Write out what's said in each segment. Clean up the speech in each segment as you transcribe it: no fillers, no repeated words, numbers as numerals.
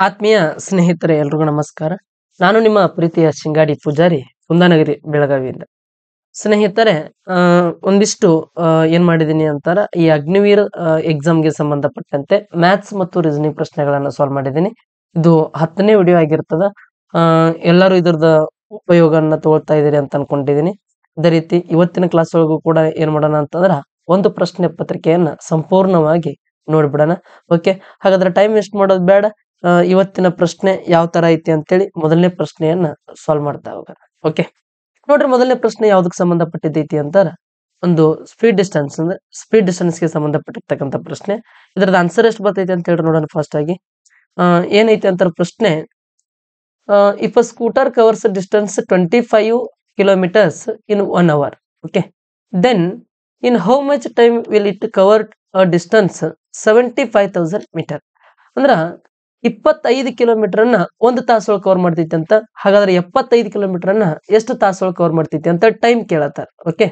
ಆತ್ಮೀಯ ಸ್ನೇಹಿತರೆ ಎಲ್ರಿಗೂ ನಮಸ್ಕಾರ. ನಾನು ನಿಮ್ಮ ಪ್ರೀತಿಯ ಶಿಂಗಾಡಿ ಪೂಜಾರಿ ಕುಂದಾನಗರಿ ಬೆಳಗಾವಿಯಿಂದ. ಸ್ನೇಹಿತರೆ, ಒಂದಿಷ್ಟು ಏನ್ ಮಾಡಿದೀನಿ ಅಂತಾರ ಈ ಅಗ್ನಿವೀರ್ ಎಕ್ಸಾಮ್ಗೆ ಸಂಬಂಧಪಟ್ಟಂತೆ ಮ್ಯಾಥ್ಸ್ ಮತ್ತು ರೀಸನಿಂಗ್ ಪ್ರಶ್ನೆಗಳನ್ನ ಸಾಲ್ವ್ ಮಾಡಿದ್ದೀನಿ. ಇದು 10ನೇ ವಿಡಿಯೋ ಆಗಿರ್ತದ. ಎಲ್ಲರೂ ಇದ್ರದ ಉಪಯೋಗವನ್ನ ತಗೊಳ್ತಾ ಇದೀರಿ ಅಂತ ಅನ್ಕೊಂಡಿದೀನಿ. ಅದೇ ರೀತಿ ಇವತ್ತಿನ ಕ್ಲಾಸ್ ಒಳಗೂ ಕೂಡ ಏನ್ ಮಾಡೋಣ ಅಂತಂದ್ರ ಒಂದು ಪ್ರಶ್ನೆ ಪತ್ರಿಕೆಯನ್ನ ಸಂಪೂರ್ಣವಾಗಿ ನೋಡ್ಬಿಡೋಣ. ಓಕೆ, ಹಾಗಾದ್ರೆ ಟೈಮ್ ವೇಸ್ಟ್ ಮಾಡೋದು ಬೇಡ. ಇವತ್ತಿನ ಪ್ರಶ್ನೆ ಯಾವ ತರ ಐತಿ ಅಂತೇಳಿ ಮೊದಲನೇ ಪ್ರಶ್ನೆಯನ್ನ ಸಾಲ್ವ್ ಮಾಡ್ತಾ ಹೋಗೋಣ. ಓಕೆ, ನೋಡ್ರಿ, ಮೊದಲನೇ ಪ್ರಶ್ನೆ ಯಾವ್ದಕ್ ಸಂಬಂಧಪಟ್ಟಿದ್ದೈತಿ ಅಂತಾರ ಒಂದು ಸ್ಪೀಡ್ ಡಿಸ್ಟೆನ್ಸ್ಗೆ ಸಂಬಂಧಪಟ್ಟಿರ್ತಕ್ಕಂಥ ಪ್ರಶ್ನೆ. ಇದ್ರದ ಆನ್ಸರ್ ಎಷ್ಟು ಬರ್ತೈತಿ ಅಂತ ಹೇಳಿ ನೋಡೋಣ. ಫಸ್ಟ್ ಆಗಿ ಏನೈತಿ ಅಂತಾರ ಪ್ರಶ್ನೆ. If a scooter covers distance 25 kilometres in 1 hour, okay, then in how much time will it cover a distance 75,000 metre. ಅಂದ್ರ 25 ಕಿಲೋಮೀಟರ್ ಅನ್ನ ಒಂದು ತಾಸೊಳಗೆ ಕವರ್ ಮಾಡ್ತೈತಿ ಅಂತ. ಹಾಗಾದ್ರೆ 75 ಕಿಲೋಮೀಟರ್ ಅನ್ನ ಎಷ್ಟು ತಾಸೊಳಗೆ ಕವರ್ ಮಾಡ್ತೈತಿ ಅಂತ ಟೈಮ್ ಕೇಳತ್ತಾರ. ಓಕೆ,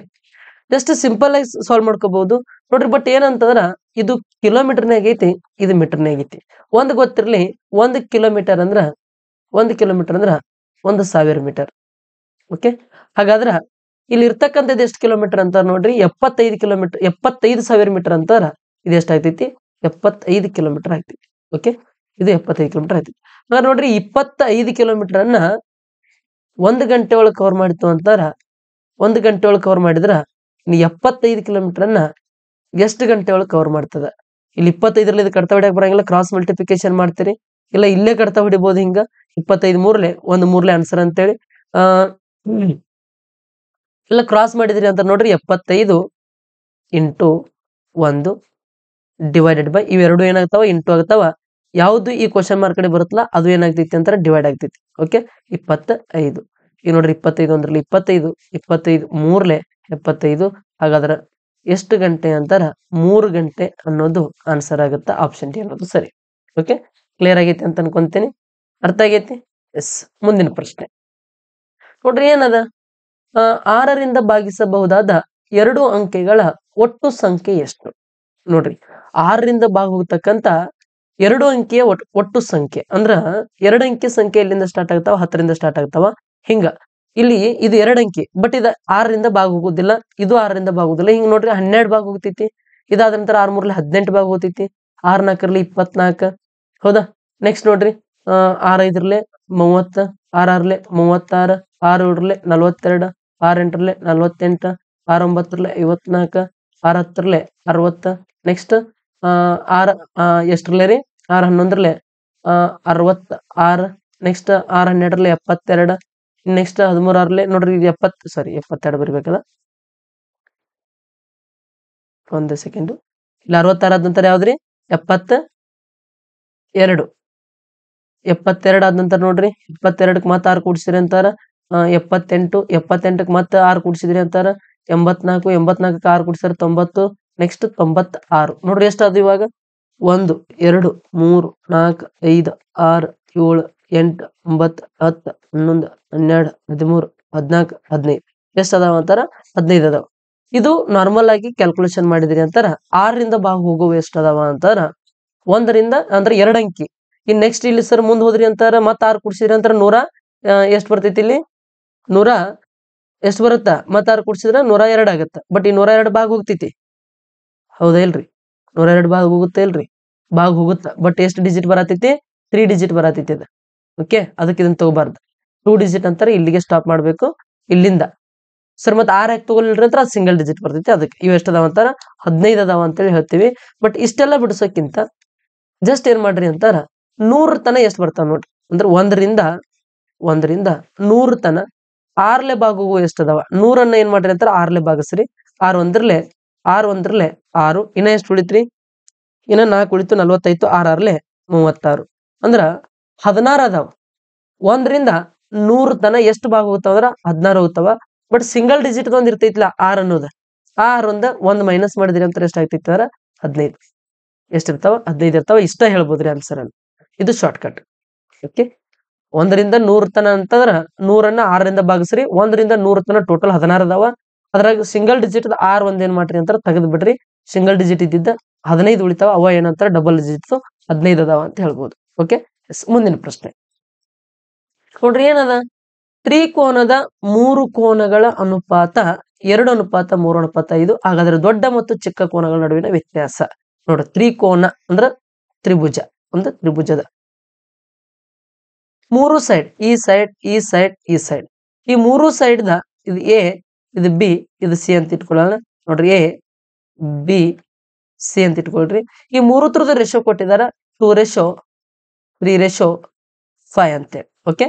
ಜಸ್ಟ್ ಸಿಂಪಲ್ ಆಗಿ ಸಾಲ್ವ್ ಮಾಡ್ಕೋಬಹುದು ನೋಡ್ರಿ. ಬಟ್ ಏನಂತಂದ್ರ ಇದು ಕಿಲೋಮೀಟರ್ನಾಗ ಐತಿ, ಇದು ಮೀಟರ್ನಾಗ ಐತಿ. ಒಂದ್ ಗೊತ್ತಿರ್ಲಿ, 1 ಕಿಲೋಮೀಟರ್ ಅಂದ್ರ 1,000 ಮೀಟರ್. ಓಕೆ, ಹಾಗಾದ್ರ ಇಲ್ಲಿ ಇರ್ತಕ್ಕಂಥದ್ದು ಎಷ್ಟು ಕಿಲೋಮೀಟರ್ ಅಂತ ನೋಡ್ರಿ. 75,000 ಮೀಟರ್ ಅಂತಾರ. ಇದು ಎಷ್ಟಾಗ್ತೈತಿ? 75 ಕಿಲೋಮೀಟರ್ ಆಗ್ತೈತಿ. ಓಕೆ, ಇದು 75 ಕಿಲೋಮೀಟರ್ ಆಗ್ತೈತಿ. ಹಾಗಾದ್ರೆ ನೋಡ್ರಿ, 25 ಕಿಲೋಮೀಟರ್ ಅನ್ನ 1 ಗಂಟೆ ಒಳಗೆ ಕವರ್ ಮಾಡಿತ್ತು ಅಂತಾರ. 1 ಗಂಟೆ ಒಳಗೆ ಕವರ್ ಮಾಡಿದ್ರ 75 ಕಿಲೋಮೀಟರ್ ಅನ್ನ ಎಷ್ಟು ಗಂಟೆ ಒಳಗೆ ಕವರ್ ಮಾಡ್ತದ? ಇಲ್ಲಿ 25ರಲ್ಲಿ ಇದು ಕಡ್ತಾ ಹೊಡಿಯಕ್ ಬರಂಗಿಲ್ಲ, ಕ್ರಾಸ್ ಮಲ್ಟಿಪ್ಲಿಕೇಶನ್ ಮಾಡ್ತೀರಿ. ಇಲ್ಲ ಇಲ್ಲೇ ಕಡ್ತಾ ಹೊಡಿಬಹುದು. ಹಿಂಗ 25 ಮೂರ್ಲೆ 1 ಮೂರ್ಲೆ ಆನ್ಸರ್ ಅಂತೇಳಿ ಇಲ್ಲ ಕ್ರಾಸ್ ಮಾಡಿದ್ರಿ ಅಂತ ನೋಡ್ರಿ. 75 ಇಂಟು 1 ಡಿವೈಡೆಡ್ ಬೈ ಇವೆರಡು ಏನಾಗ್ತಾವ? ಇಂಟು ಆಗ್ತಾವ. ಯಾವ್ದು ಈ ಕ್ವಶನ್ ಮಾರ್ಕ್ ಕಡೆ ಬರುತ್ತಲ್ಲ ಅದು ಏನಾಗ್ತೈತಿ ಅಂತಾರೆ? ಡಿವೈಡ್ ಆಗ್ತೈತಿ. ಓಕೆ, 25 ಈಗ ನೋಡ್ರಿ, 25 ಅಂದ್ರಲ್ಲಿ 25 ಮೂರ್ಲೆ 75. ಹಾಗಾದ್ರ ಎಷ್ಟು ಗಂಟೆ ಅಂತಾರ? 3 ಗಂಟೆ ಅನ್ನೋದು ಆನ್ಸರ್ ಆಗುತ್ತೆ. ಆಪ್ಷನ್ ಡಿ ಅನ್ನೋದು ಸರಿ. ಓಕೆ, ಕ್ಲಿಯರ್ ಆಗೈತಿ ಅಂತ ಅನ್ಕೊಂತೀನಿ. ಅರ್ಥ ಆಗೈತಿ? ಎಸ್. ಮುಂದಿನ ಪ್ರಶ್ನೆ ನೋಡ್ರಿ, ಏನದ? 6ರಿಂದ ಭಾಗಿಸಬಹುದಾದ 2 ಅಂಕೆಗಳ ಒಟ್ಟು ಸಂಖ್ಯೆ ಎಷ್ಟು? ನೋಡ್ರಿ, 6ರಿಂದ ಹೋಗ್ತಕ್ಕಂತ 2 ಅಂಕೆಯ ಒಟ್ಟು ಸಂಖ್ಯೆ ಅಂದ್ರ 2 ಅಂಕೆ ಸಂಖ್ಯೆ ಎಲ್ಲಿಂದ ಸ್ಟಾರ್ಟ್ ಆಗ್ತಾವ? 10ರಿಂದ ಸ್ಟಾರ್ಟ್ ಆಗ್ತಾವ. ಹಿಂಗ ಇಲ್ಲಿ ಇದು 2 ಅಂಕಿ, ಬಟ್ ಇದು 6ರಿಂದ ಹೋಗುದಿಲ್ಲ, ಇದು 6ರಿಂದ ಹೋಗುದಿಲ್ಲ. ಹಿಂಗ ನೋಡ್ರಿ, 12 ಹೋಗ್ತೈತಿ. ಇದಾದ ನಂತರ 6 ಮೂರ್ಲೆ 18 ಹೋಗ್ತೈತಿ. 6 4ರಲ್ಲಿ 24. ಹೌದಾ? ನೆಕ್ಸ್ಟ್ ನೋಡ್ರಿ, 6 5ರಲ್ಲಿ 30, 6 6ರಲ್ಲಿ 36, 6 7ರಲ್ಲಿ 42, 6 8ರಲ್ಲಿ 48, 6 9ರಲ್ಲಿ 54, 6 10ರಲ್ಲಿ 60. ನೆಕ್ಸ್ಟ್ 6 ಎಷ್ಟರಲ್ಲೇ ರೀ? 6 11ರಲ್ಲಿ 66. ನೆಕ್ಸ್ಟ್ 6 12ರಲ್ಲಿ 72. ನೆಕ್ಸ್ಟ್ 13 6ರಲ್ಲಿ ನೋಡ್ರಿ 72 ಬರಿಬೇಕಲ್ಲ. ಒಂದು ಸೆಕೆಂಡ್. ಇಲ್ಲಿ 66 ಆದ ನಂತರ ಯಾವ್ದ್ರಿ? 72. 72 ಆದ ನಂತರ ನೋಡ್ರಿ, 72ಕ್ಕೆ ಮತ್ತೆ 6 ಕೂಡಿಸಿದ್ರಿ ಅಂತಾರ 78. 78ಕ್ಕೆ ಮತ್ತೆ 6 ಕೂಡಿಸಿದ್ರಿ ಅಂತಾರ 84. 84ಕ್ಕೆ 6 ಕೂಡಿಸಿದ್ರೆ 90. ನೆಕ್ಸ್ಟ್ 96. ನೋಡ್ರಿ, ಎಷ್ಟಾದ್ರು ಇವಾಗ? 1 2 3 4 5 6 7 8 9 10 11 12 13 14 15. ಎಷ್ಟು ಅದಾವ ಅಂತಾರ? 15 ಅದಾವ. ಇದು ನಾರ್ಮಲ್ ಆಗಿ ಕ್ಯಾಲ್ಕುಲೇಷನ್ ಮಾಡಿದ್ರಿ ಅಂತಾರ. 6ರಿಂದ ಹೋಗುವ ಎಷ್ಟು ಅದಾವ ಅಂತಾರ? 1ರಿಂದ ಅಂದ್ರೆ 2 ಅಂಕಿ. ಇನ್ ನೆಕ್ಸ್ಟ್ ಇಲ್ಲಿ ಸರ್ ಮುಂದ್ ಹೋದ್ರಿ ಅಂತಾರ, ಮತ್ತ 6 ಕೂಡಿಸಿದ್ರಿ ಅಂತಾರ 100 ಎಷ್ಟು ಬರ್ತೈತಿ? ಇಲ್ಲಿ 100 ಎಷ್ಟು ಬರುತ್ತಾ? ಮತ್ತ 6 ಕೂಡಿಸಿದ್ರ 102 ಆಗತ್ತ. ಬಟ್ ಈ 102 ಹೋಗ್ತೈತಿ. ಹೌದಾ ಇಲ್ರಿ? 102 ಹೋಗುತ್ತೆ ಇಲ್ರಿ? ಹೋಗುತ್ತಾ. ಬಟ್ ಎಷ್ಟು ಡಿಜಿಟ್ ಬರತೈತಿ? 3 ಡಿಜಿಟ್ ಬರತೈತಿ ಅದ. ಓಕೆ, ಅದಕ್ಕೆ ಇದನ್ನ ತಗೋಬಾರ್ದು. 2 ಡಿಜಿಟ್ ಅಂತಾರೆ. ಇಲ್ಲಿಗೆ ಸ್ಟಾಪ್ ಮಾಡ್ಬೇಕು. ಇಲ್ಲಿಂದ ಸರ್ ಮತ್ತೆ 6 ಯಾಕೆ ತಗೊಳ್ರಿ ಅಂತ ಅದು ಸಿಂಗಲ್ ಡಿಜಿಟ್ ಬರ್ತೈತಿ. ಅದಕ್ಕೆ ಇವು ಎಷ್ಟು ಅದಾವ ಅಂತಾರ? 15 ಅದಾವ ಅಂತೇಳಿ ಹೇಳ್ತೀವಿ. ಬಟ್ ಇಷ್ಟೆಲ್ಲ ಬಿಡಿಸೋಕ್ಕಿಂತ ಜಸ್ಟ್ ಏನ್ ಮಾಡ್ರಿ ಅಂತಾರ 100 ತನ ಎಷ್ಟು ಬರ್ತಾವ ನೋಡ್ರಿ. ಅಂದ್ರೆ 1ರಿಂದ 100 ತನ 6ಲೆ ಹೋಗುವ ಎಷ್ಟು ಅದಾವ? 100 ಏನ್ ಮಾಡ್ರಿ ಅಂತಾರ 6ಲೆ ಭಾಗಿಸ್ರಿ. 6 1ರಲ್ಲಿ 6. ಇನ್ನ ಎಷ್ಟು ಉಳಿತ್ರಿ? ಇನ್ನ 4 ಉಳಿತು, 45. 6 6ಲೆ 36. ಅಂದ್ರ 16 ಅದಾವ. 1ರಿಂದ 100 ತನ ಎಷ್ಟು ಹೋಗ್ತಾವ ಅಂದ್ರ 16 ಹೋಗ್ತಾವ. ಬಟ್ ಸಿಂಗಲ್ ಡಿಜಿಟ್ ಒಂದ್ ಇರ್ತೈತಿಲ್ಲ 6 ಅನ್ನೋದು. ಆ 6 1 ಮೈನಸ್ ಮಾಡಿದ್ರಿ ಅಂತ ಎಷ್ಟು ಆಗ್ತೈತಿ ಅಂದ್ರ 15. ಎಷ್ಟಿರ್ತಾವ? 15 ಇರ್ತಾವ. ಇಷ್ಟ ಹೇಳ್ಬೋದ್ರಿ ಆನ್ಸರ್ ಅನ್ನು. ಇದು ಶಾರ್ಟ್ ಕಟ್. ಓಕೆ, 1ರಿಂದ 100 ತನ ಅಂತಂದ್ರ 100ನ್ನ 6ರಿಂದ ಭಾಗಿಸ್ರಿ. 1ರಿಂದ 100 ತನ ಟೋಟಲ್ 16 ಅದಾವ. ಅದ್ರಾಗ ಸಿಂಗಲ್ ಡಿಜಿಟ್ 6 ಒಂದ್ ಏನ್ ಮಾಡ್ರಿ ಅಂತಾರ ತೆಗೆದು ಬಿಡ್ರಿ. ಸಿಂಗಲ್ ಡಿಜಿಟ್ ಇದ್ದಿದ್ದ 15 ಉಳಿತಾವ. ಅವ ಏನಂತಾರ ಡಬಲ್ ಡಿಜಿಟ್ 15 ಅದಾವ ಅಂತ ಹೇಳ್ಬೋದು. ಓಕೆ, ಮುಂದಿನ ಪ್ರಶ್ನೆ ನೋಡ್ರಿ ಏನದ ತ್ರಿಕೋನದ 3 ಕೋನಗಳ ಅನುಪಾತ 2:3:5. ಹಾಗಾದ್ರೆ ದೊಡ್ಡ ಮತ್ತು ಚಿಕ್ಕ ಕೋನಗಳ ನಡುವಿನ ವ್ಯತ್ಯಾಸ ನೋಡ್ರಿ. ತ್ರಿಕೋನ ಅಂದ್ರ ತ್ರಿಭುಜ, ಒಂದು ತ್ರಿಭುಜದ 3 ಸೈಡ್, ಈ ಸೈಡ್, ಈ ಸೈಡ್, ಈ ಸೈಡ್, ಈ 3 ಸೈಡ್ ದ ಇದು ಎ, ಇದು ಬಿ, ಇದು ಸಿ ಅಂತ ಇಟ್ಕೊಳ್ಳೋಣ. ನೋಡ್ರಿ ಎ ಬಿ ಸಿ ಅಂತ ಇಟ್ಕೊಳ್ರಿ. ಈ 3 ತರದ ರೇಷೋ ಕೊಟ್ಟಿದಾರ, 2:3:5 ಅಂತೇಳಿ. ಓಕೆ,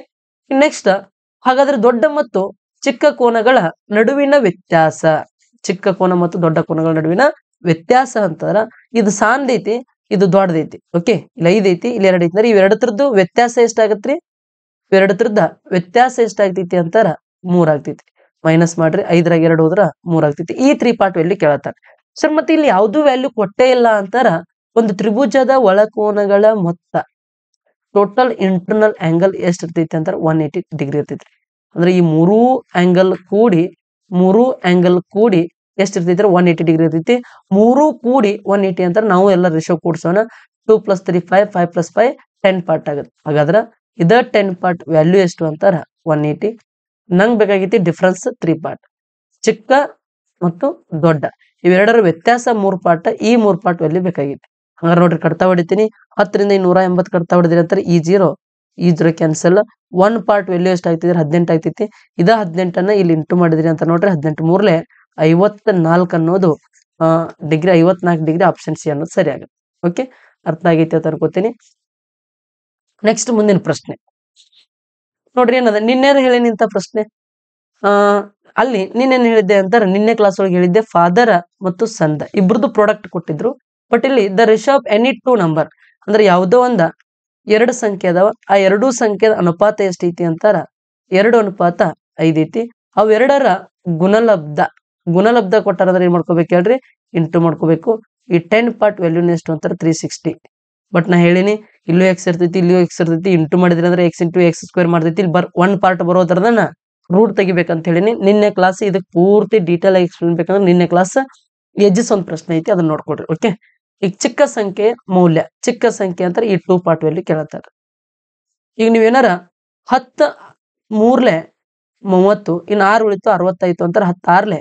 ನೆಕ್ಸ್ಟ್ ಹಾಗಾದ್ರೆ ದೊಡ್ಡ ಮತ್ತು ಚಿಕ್ಕ ಕೋನಗಳ ನಡುವಿನ ವ್ಯತ್ಯಾಸ, ಚಿಕ್ಕ ಕೋನ ಮತ್ತು ದೊಡ್ಡ ಕೋನಗಳ ನಡುವಿನ ವ್ಯತ್ಯಾಸ ಅಂತಾರ. ಇದು ಸಾಂದೈತಿ, ಇದು ದೊಡ್ಡದೈತಿ. ಓಕೆ, ಇಲ್ಲಿ 5 ಐತಿ, ಇಲ್ಲಿ 2 ಐತಿ ಅಂದ್ರೆ ಇವೆರಡು ತರದ್ದು ವ್ಯತ್ಯಾಸ ಎಷ್ಟಾಗತ್ರಿ? ಇವೆರಡು ತರದ ವ್ಯತ್ಯಾಸ ಎಷ್ಟಾಗ್ತೈತಿ ಅಂತಾರ? 3 ಆಗ್ತೈತಿ. ಮೈನಸ್ ಮಾಡ್ರಿ, 5ರಾಗ 2 ಹೋದ್ರ 3 ಆಗ್ತೈತಿ. ಈ 3 ಪಾರ್ಟ್ ವ್ಯಾಲ್ಯೂ ಕೇಳತ್ತಾರ ಸರ್. ಮತ್ತೆ ಇಲ್ಲಿ ಯಾವ್ದು ವ್ಯಾಲ್ಯೂ ಕೊಟ್ಟೇ ಇಲ್ಲ ಅಂತಾರ. ಒಂದು ತ್ರಿಭುಜದ ಒಳಕೋನಗಳ ಮೊತ್ತ, ಟೋಟಲ್ ಇಂಟರ್ನಲ್ ಆಂಗಲ್ ಎಷ್ಟು ಇರ್ತೈತಿ ಅಂತಾರ? 180 ಡಿಗ್ರಿ ಇರ್ತೈತ್ರಿ. ಅಂದ್ರೆ ಈ ಮೂರೂ ಆಂಗಲ್ ಕೂಡಿ ಎಷ್ಟು ಇರ್ತೈತಿ? 180 ಡಿಗ್ರಿ ಇರ್ತೈತಿ. 3 ಕೂಡಿ 180 ಅಂತಾರ. ನಾವು ಎಲ್ಲ ರೇಷೋ ಕೂಡ್ಸೋಣ. 2 + 3 5, 5 + 5 10 ಪಾರ್ಟ್ ಆಗುತ್ತೆ. ಹಾಗಾದ್ರ ಇದ 10 ಪಾರ್ಟ್ ವ್ಯಾಲ್ಯೂ ಎಷ್ಟು ಅಂತಾರ? 180. ನಂಗ್ ಬೇಕಾಗೈತಿ ಡಿಫ್ರೆನ್ಸ್ 3 ಪಾರ್ಟ್, ಚಿಕ್ಕ ಮತ್ತು ದೊಡ್ಡ ಇವೆರಡರ ವ್ಯತ್ಯಾಸ 3 ಪಾರ್ಟ್. ಈ 3 ಪಾರ್ಟ್ ವ್ಯಾಲ್ಯೂ ಬೇಕಾಗಿತ್ತು. ಹಂಗಾರೆ ನೋಡ್ರಿ, ಕಡ್ತಾ ಹೊಡಿತೀನಿ. 10ರಿಂದ 180 ಕಡ್ತಾ ಹೊಡೆದ್ರಿ ಅಂತಾರೆ. ಈ 0 ಕ್ಯಾನ್ಸಲ್. 1 ಪಾರ್ಟ್ ವ್ಯಾಲ್ಯೂ ಎಷ್ಟು ಆಗ್ತಿದ್ರೆ? 18 ಆಗ್ತೈತಿ. ಇದ 18ಅನ್ನ ಇಲ್ಲಿ ಇಂಟು ಮಾಡಿದ್ರಿ ಅಂತ ನೋಡ್ರಿ. 18 3 54 ಅನ್ನೋದು ಡಿಗ್ರಿ, 54 ಡಿಗ್ರಿ. ಆಪ್ಷನ್ ಸಿ ಅನ್ನೋದು ಸರಿ ಆಗುತ್ತೆ. ಓಕೆ, ಅರ್ಥ ಆಗೈತಿ ಅಂತ ಅನ್ಕೋತೀನಿ. ನೆಕ್ಸ್ಟ್ ಮುಂದಿನ ಪ್ರಶ್ನೆ ನೋಡ್ರಿ ಏನದ. ನಿನ್ನೆ ಹೇಳಿನಿ ಇಂತ ಪ್ರಶ್ನೆ. ಅಲ್ಲಿ ನಿನ್ನೇನ್ ಹೇಳಿದ್ದೆ ಅಂತಾರ? ನಿನ್ನೆ ಕ್ಲಾಸ್ ಒಳಗೆ ಹೇಳಿದ್ದೆ ಫಾದರ್ ಮತ್ತು ಸನ್ ಇಬ್ರದ್ದು ಪ್ರಾಡಕ್ಟ್ ಕೊಟ್ಟಿದ್ರು. ಬಟ್ ಇಲ್ಲಿ the ratio of any 2 number ಅಂದ್ರೆ ಯಾವುದೋ ಒಂದ 2 ಸಂಖ್ಯೆ ಅದಾವ. ಆ 2 ಸಂಖ್ಯೆದ ಅನುಪಾತ ಎಷ್ಟೈತಿ ಅಂತಾರ? 2:5 ಐತಿ. ಅವೆರಡರ ಗುಣಲಬ್ಧ ಕೊಟ್ಟಾರಂದ್ರೆ ಏನ್ ಮಾಡ್ಕೋಬೇಕು ಹೇಳ್ರಿ? ಇಂಟು ಮಾಡ್ಕೋಬೇಕು. ಈ 10 ಪಾರ್ಟ್ ವ್ಯಾಲ್ಯೂ ಎಷ್ಟು ಅಂತಾರ? 360. ಬಟ್ ನಾ ಹೇಳಿನಿ ಇಲ್ಲೂ ಎಕ್ಸ್ ಇರ್ತೈತಿ, ಇಲ್ಲೂ ಎಕ್ಸ್ ಇರ್ತೈತಿ. ಇಂಟು ಮಾಡಿದ್ರಿ ಅಂದ್ರೆ x × x² ಮಾಡ್ತೈತಿ. ಇಲ್ಲಿ 1 ಪಾರ್ಟ್ ಬರೋದ್ರದನ್ನ ರೂಟ್ ತೆಗಿಬೇಕಂತ ಹೇಳಿನಿ. ನಿನ್ನೆ ಕ್ಲಾಸ್ ಇದಕ್ಕೆ ಪೂರ್ತಿ ಡೀಟೇಲ್ ಆಗಿ ಎಕ್ಸ್ಪ್ಲೇನ್ ಬೇಕಂದ್ರೆ ನಿನ್ನೆ ಕ್ಲಾಸ್ ಎಜ್ಜಿಸ್ ಒಂದು ಪ್ರಶ್ನೆ ಐತಿ, ಅದನ್ನ ನೋಡ್ಕೊಡ್ರಿ. ಓಕೆ, ಈಗ ಚಿಕ್ಕ ಸಂಖ್ಯೆ ಮೌಲ್ಯ, ಚಿಕ್ಕ ಸಂಖ್ಯೆ ಅಂತಾರೆ ಈ 2 ಪಾರ್ಟ್ ವ್ಯಾಲ್ಯೂ ಕೇಳತ್ತಾರ. ಈಗ ನೀವೇನಾರ 10 3 30, ಇನ್ನು 6 ಉಳಿತು 65 ಅಂತಾರೆ. 10 6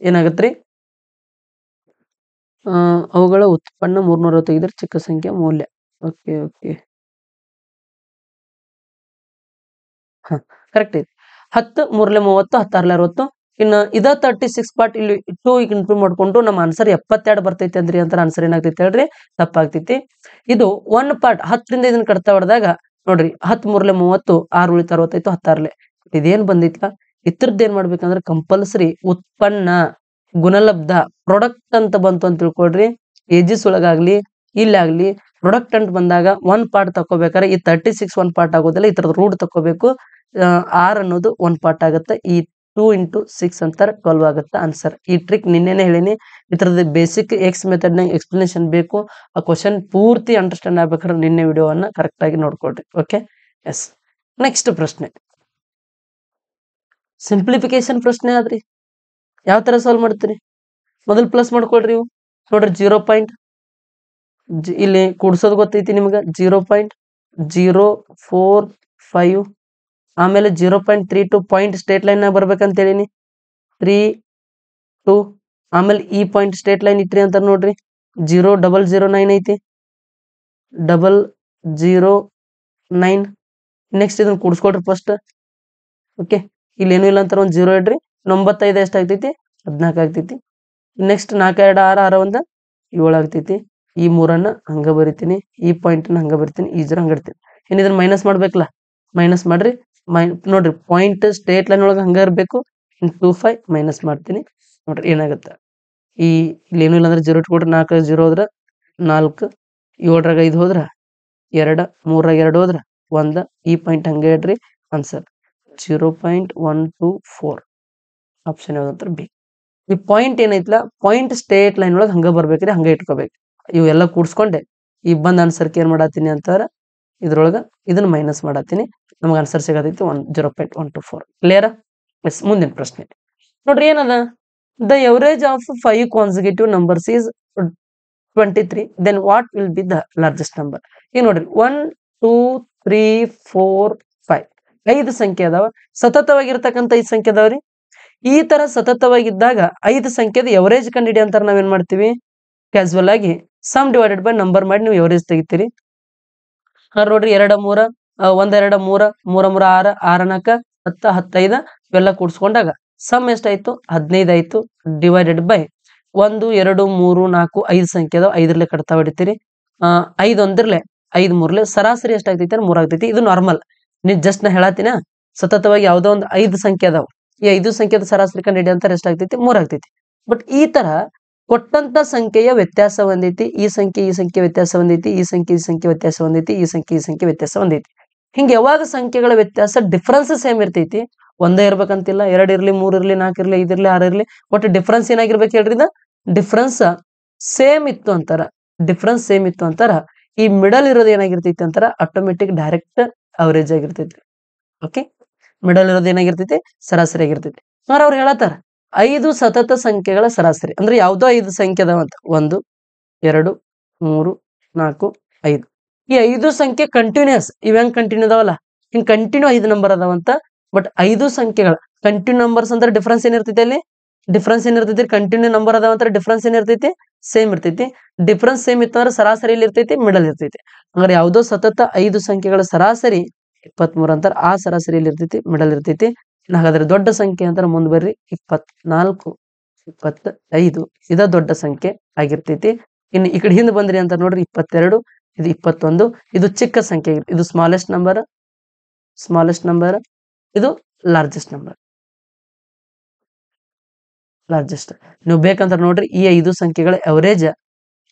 ಏನಾಗತ್ರಿ? ಅವುಗಳ ಉತ್ಪನ್ನ 365 ಚಿಕ್ಕ ಸಂಖ್ಯೆ ಮೌಲ್ಯ. ಓಕೆ ಓಕೆ, ಕರೆಕ್ಟ್ ಐತಿ. 10 3 30, 10 6 60. ಇನ್ನು ಇದ 36 ಪಾರ್ಟ್ ಇಲ್ಲಿ 2 ಇಂಪ್ರೂವ್ ಮಾಡ್ಕೊಂಡು ನಮ್ಮ ಆನ್ಸರ್ 72 ಬರ್ತೈತಿ ಅಂದ್ರಿ ಅಂತಾರೆ. ಆನ್ಸರ್ ಏನಾಗ್ತೈತಿ ಹೇಳ್ರಿ? ತಪ್ಪಾಗ್ತೈತಿ. ಇದು 1 ಪಾರ್ಟ್ 10ರಿಂದ ಇದನ್ನ ಕಡ್ತಾ ಹೊಡೆದಾಗ ನೋಡ್ರಿ 10 3 30, 6 ಉಳಿತು 65, 10 6 ಇದೇನ್ ಬಂದಿತ್ಲ? ಇತ್ರದ್ದು ಏನ್ ಮಾಡ್ಬೇಕಂದ್ರೆ ಕಂಪಲ್ಸರಿ ಉತ್ಪನ್ನ, ಗುಣಲಬ್ಧ, ಪ್ರೊಡಕ್ಟ್ ಅಂತ ಬಂತು ಅಂತ ತಿಳ್ಕೊಳ್ರಿ. ಏಜಿಸ್ ಒಳಗಾಗ್ಲಿ ಇಲ್ಲಾಗ್ಲಿ ಪ್ರೊಡಕ್ಟ್ ಅಂತ ಬಂದಾಗ 1 ಪಾರ್ಟ್ ತಕೋಬೇಕಾರೆ ಈ 36 1 ಪಾರ್ಟ್ ಆಗೋದಿಲ್ಲ. ಈ ತರದ ರೂಟ್ ತಕೋಬೇಕು. 6 ಅನ್ನೋದು 1 ಪಾರ್ಟ್ ಆಗುತ್ತೆ. ಈ 2 × 6 ಅಂತಾರೆ 12 ಆಗುತ್ತೆ ಆನ್ಸರ್. ಈ ಟ್ರಿಕ್ ನಿನ್ನೆನೆ ಹೇಳಿನಿ. ಈ ತರದ ಬೇಸಿಕ್ ಎಕ್ಸ್ ಮೆಥಡ್ ನ ಎಕ್ಸ್ಪ್ಲನೇಷನ್ ಬೇಕು. ಆ ಕ್ವಶನ್ ಪೂರ್ತಿ ಅಂಡರ್ಸ್ಟ್ಯಾಂಡ್ ಆಗ್ಬೇಕಾದ್ರೆ ನಿನ್ನೆ ವಿಡಿಯೋವನ್ನ ಕರೆಕ್ಟ್ ಆಗಿ ನೋಡ್ಕೊಳ್ರಿ. Okay, yes. ನೆಕ್ಸ್ಟ್ ಪ್ರಶ್ನೆ ಸಿಂಪ್ಲಿಫಿಕೇಶನ್ ಪ್ರಶ್ನೆ ಆದ್ರಿ. ಯಾವ ತರ ಸಾಲ್ವ್ ಮಾಡ್ತೀರಿ? ಮೊದಲು ಪ್ಲಸ್ ಮಾಡ್ಕೊಳ್ರಿ. ಇವು ನೋಡ್ರಿ 0 ಪಾಯಿಂಟ್ ಇಲ್ಲಿ ಕೂಡ್ಸೋದು ಗೊತ್ತೈತಿ ನಿಮ್ಗ. 0.045 ಆಮೇಲೆ 0.32 ಪಾಯಿಂಟ್ ಸ್ಟೇಟ್ ಲೈನ್ ನಾಗ ಬರ್ಬೇಕಂತ ಹೇಳಿನಿ. 3 2 ಆಮೇಲೆ ಈ ಪಾಯಿಂಟ್ ಸ್ಟೇಟ್ ಲೈನ್ ಇಟ್ರಿ ಅಂತ ನೋಡ್ರಿ. 0.009 ಐತಿ, 0.009. ನೆಕ್ಸ್ಟ್ ಇದನ್ನ ಕೂಡ್ಸ್ಕೊಳ್ರಿ ಫಸ್ಟ್. ಓಕೆ, ಇಲ್ಲಿ ಏನು ಇಲ್ಲ ಅಂತಾರ, ಒಂದು 0 ಇಡ್ರಿ. 95 ಎಷ್ಟು ಆಗ್ತೈತಿ? 14 ಆಗ್ತೈತಿ. ನೆಕ್ಸ್ಟ್ 4 2 6 6 1 7 ಆಗ್ತೈತಿ. ಈ 3ಅನ್ನ ಹಂಗ ಬರಿತೀನಿ, ಈ ಪಾಯಿಂಟ್ ಹಂಗ ಬರಿತೀನಿ, ಈ 0 ಹಂಗ ಇಡ್ತೀನಿ. ಏನ್ ಇದನ್ನ ಮೈನಸ್ ಮಾಡ್ಬೇಕಲ್ಲ? ಮೈನಸ್ ಮಾಡ್ರಿ. ನೋಡ್ರಿ ಪಾಯಿಂಟ್ ಸ್ಟೇಟ್ ಲೈನ್ ಒಳಗೆ ಹಂಗ ಇರ್ಬೇಕು. 25 ಮೈನಸ್ ಮಾಡ್ತೀನಿ. ನೋಡ್ರಿ ಏನಾಗುತ್ತೆ? ಈ ಇಲ್ಲಿ ಏನು ಇಲ್ಲ ಅಂದ್ರೆ 0 ಇಟ್ಕೊಡ್ರಿ. 4 0 ಹೋದ್ರ 4, 7ರಾಗ 5 ಹೋದ್ರ 2, 3ರಾಗ 2 ಹೋದ್ರ 1. ಈ ಪಾಯಿಂಟ್ ಹಂಗ ಇಡ್ರಿ. ಆನ್ಸರ್ 0.124. ಆಪ್ಷನ್ ಯಾವ್ದಂತಾರೆ? ಬಿ. ಈ ಪಾಯಿಂಟ್ ಏನೈತ್ಲ, ಪಾಯಿಂಟ್ ಸ್ಟೇಟ್ ಲೈನ್ ಒಳಗೆ ಹಂಗ ಬರ್ಬೇಕ್ರಿ, ಹಂಗ ಇಟ್ಕೋಬೇಕು. ಇವೆಲ್ಲ ಕೂಡ್ಸ್ಕೊಂಡೆ ಈ ಬಂದ್ ಆನ್ಸರ್ಗೆ ಏನ್ ಮಾಡತ್ತೀನಿ ಅಂತಾರ? ಇದ್ರೊಳಗ ಇದನ್ನ ಮೈನಸ್ ಮಾಡತ್ತೀನಿ. ನಮ್ಗೆ ಆನ್ಸರ್ ಸಿಗತೈತಿ 0.124. ಕ್ಲಿಯರ್? ಎಸ್. ಮುಂದಿನ ಪ್ರಶ್ನೆ ನೋಡ್ರಿ ಏನದ? The average of 5 consecutive numbers is 23. Then what will be the largest number? ಈಗ ನೋಡ್ರಿ 1 2 3 4 5 5 ಸಂಖ್ಯೆ ಅದಾವ. ಸತತವಾಗಿರ್ತಕ್ಕಂಥ 5 ಸಂಖ್ಯೆ ಅದಾವ್ರಿ. ಈ ತರ ಸತತವಾಗಿದ್ದಾಗ 5 ಸಂಖ್ಯೆದ ಎವರೇಜ್ ಕಂಡುಹಿಡಿ ಅಂತಾರ. ನಾವೇನ್ ಮಾಡ್ತೀವಿ, ಕ್ಯಾಸುವಲ್ ಆಗಿ ಸಮ್ ಡಿವೈಡೆಡ್ ಬೈ ನಂಬರ್ ಮಾಡಿ ನೀವು ಎವರೇಜ್ ತೆಗಿತೀರಿ. ನೋಡ್ರಿ 2 3 1 2 3 3 3 6 6 4 10 15 ಇವೆಲ್ಲ ಕೂಡ್ಸ್ಕೊಂಡಾಗ ಸಮ್ ಎಷ್ಟಾಯ್ತು 15 ಆಯ್ತು. ಡಿವೈಡೆಡ್ ಬೈ 1 2 3 4 5 ಸಂಖ್ಯೆ ಅದಾವ. 5 ಕಡ್ತಾ ಹೊಡಿತೀರಿ. 5 ಒಂದ್ರಲೆ 5 ಮೂರ್ಲೆ ಸರಾಸರಿ ಎಷ್ಟಾಗ್ತೈತಿ 3 ಆಗ್ತೈತಿ. ಇದು ನಾರ್ಮಲ್. ನೀವು ಜಸ್ಟ್ ನಾ ಹೇಳತ್ತೀನ, ಸತತವಾಗಿ ಯಾವ್ದೋ ಒಂದು 5 ಸಂಖ್ಯೆ ಅದಾವ. ಈ 5 ಸಂಖ್ಯೆದ ಸರಾಸರಿ ಕಂಡುಹಿಡಿ ಅಂತಾರೆ. ಎಷ್ಟಾಗ್ತೈತಿ 3 ಆಗ್ತೈತಿ. ಬಟ್ ಈ ತರ ಕೊಟ್ಟಂತ ಸಂಖ್ಯೆಯ ವ್ಯತ್ಯಾಸ ಒಂದೈತಿ, ಈ ಸಂಖ್ಯೆ ವ್ಯತ್ಯಾಸ ಒಂದೈತಿ, ಈ ಸಂಖ್ಯೆ ವ್ಯತ್ಯಾಸ ಒಂದೈತಿ, ಈ ಸಂಖ್ಯೆ ವ್ಯತ್ಯಾಸ ಒಂದೈತಿ. ಹಿಂಗೆ ಯಾವಾಗ ಸಂಖ್ಯೆಗಳ ವ್ಯತ್ಯಾಸ ಡಿಫ್ರೆನ್ಸ್ ಸೇಮ್ ಇರ್ತೈತಿ, ಒಂದೇ ಇರ್ಬೇಕಂತಿಲ್ಲ, 2 ಇರ್ಲಿ 3 ಇರ್ಲಿ 4 ಇರ್ಲಿ 5 ಇರ್ಲಿ 6 ಇರ್ಲಿ, ಒಟ್ಟು ಡಿಫ್ರೆನ್ಸ್ ಏನಾಗಿರ್ಬೇಕು ಹೇಳ್ರಿ, ಡಿಫ್ರೆನ್ಸ್ ಸೇಮ್ ಇತ್ತು ಅಂತಾರ. ಡಿಫ್ರೆನ್ಸ್ ಸೇಮ್ ಇತ್ತು ಅಂತಾರ. ಈ ಮಿಡಲ್ ಇರೋದು ಏನಾಗಿರ್ತೈತಿ ಅಂತಾರ, ಆಟೋಮೆಟಿಕ್ ಡೈರೆಕ್ಟ್ ಅವರೇಜ್ ಆಗಿರ್ತೈತಿ. ಓಕೆ, ಮಿಡಲ್ ಇರೋದು ಏನಾಗಿರ್ತೈತಿ, ಸರಾಸರಿ ಆಗಿರ್ತೈತಿ. ಅವ್ರು ಹೇಳತ್ತಾರ 5 ಸತತ ಸಂಖ್ಯೆಗಳ ಸರಾಸರಿ ಅಂದ್ರೆ ಯಾವ್ದೋ 5 ಸಂಖ್ಯೆ ಅದಾವಂತ. 1 2 3 4 5. ಈ 5 ಸಂಖ್ಯೆ ಕಂಟಿನ್ಯೂಸ್. ಇವಂಗ್ ಕಂಟಿನ್ಯೂ ಅದಾವಲ್ಲ, ಹಿಂಗ್ ಕಂಟಿನ್ಯೂ 5 ನಂಬರ್ ಅದಾವಂತ. ಬಟ್ 5 ಸಂಖ್ಯೆಗಳ ಕಂಟಿನ್ಯೂ ನಂಬರ್ಸ್ ಅಂದ್ರೆ ಡಿಫ್ರೆನ್ಸ್ ಏನಿರ್ತೈತಿ, ಅಲ್ಲಿ ಡಿಫ್ರೆನ್ಸ್ ಏನಿರ್ತೈತಿ, ಕಂಟಿನ್ಯೂ ನಂಬರ್ ಅದಾವಂತ ಡಿಫ್ರೆನ್ಸ್ ಏನಿರ್ತೈತಿ, ಸೇಮ್ ಇರ್ತೈತಿ. ಡಿಫ್ರೆನ್ಸ್ ಸೇಮ್ ಇತ್ತು ಅಂದ್ರೆ ಸರಾಸರಿಯಲ್ಲಿ ಇರ್ತೈತಿ, ಮಿಡಲ್ ಇರ್ತೈತಿ. ಅಂದ್ರೆ ಯಾವ್ದೋ ಸತತ 5 ಸಂಖ್ಯೆಗಳ ಸರಾಸರಿ 23 ಅಂತಾರ. ಆ ಸರಾಸರಿಯಲ್ಲಿ ಇರ್ತೈತಿ, ಮಿಡಲ್ ಇರ್ತೈತಿ. ಹಾಗಾದ್ರೆ ದೊಡ್ಡ ಸಂಖ್ಯೆ ಅಂತಾರೆ ಮುಂದ್ ಬರ್ರಿ 24 25 ಇದ ದೊಡ್ಡ ಸಂಖ್ಯೆ ಆಗಿರ್ತೈತಿ. ಇನ್ನು ಈ ಕಡೆ ಹಿಂದೆ ಬಂದ್ರಿ ಅಂತ ನೋಡ್ರಿ 22 ಇದು 21 ಇದು ಚಿಕ್ಕ ಸಂಖ್ಯೆ. ಇದು ಸ್ಮಾಲೆಸ್ಟ್ ನಂಬರ್, ಇದು ಲಾರ್ಜೆಸ್ಟ್ ನಂಬರ್. ನೀವು ಬೇಕಂತ ನೋಡ್ರಿ ಈ 5 ಸಂಖ್ಯೆಗಳ ಎವರೇಜ್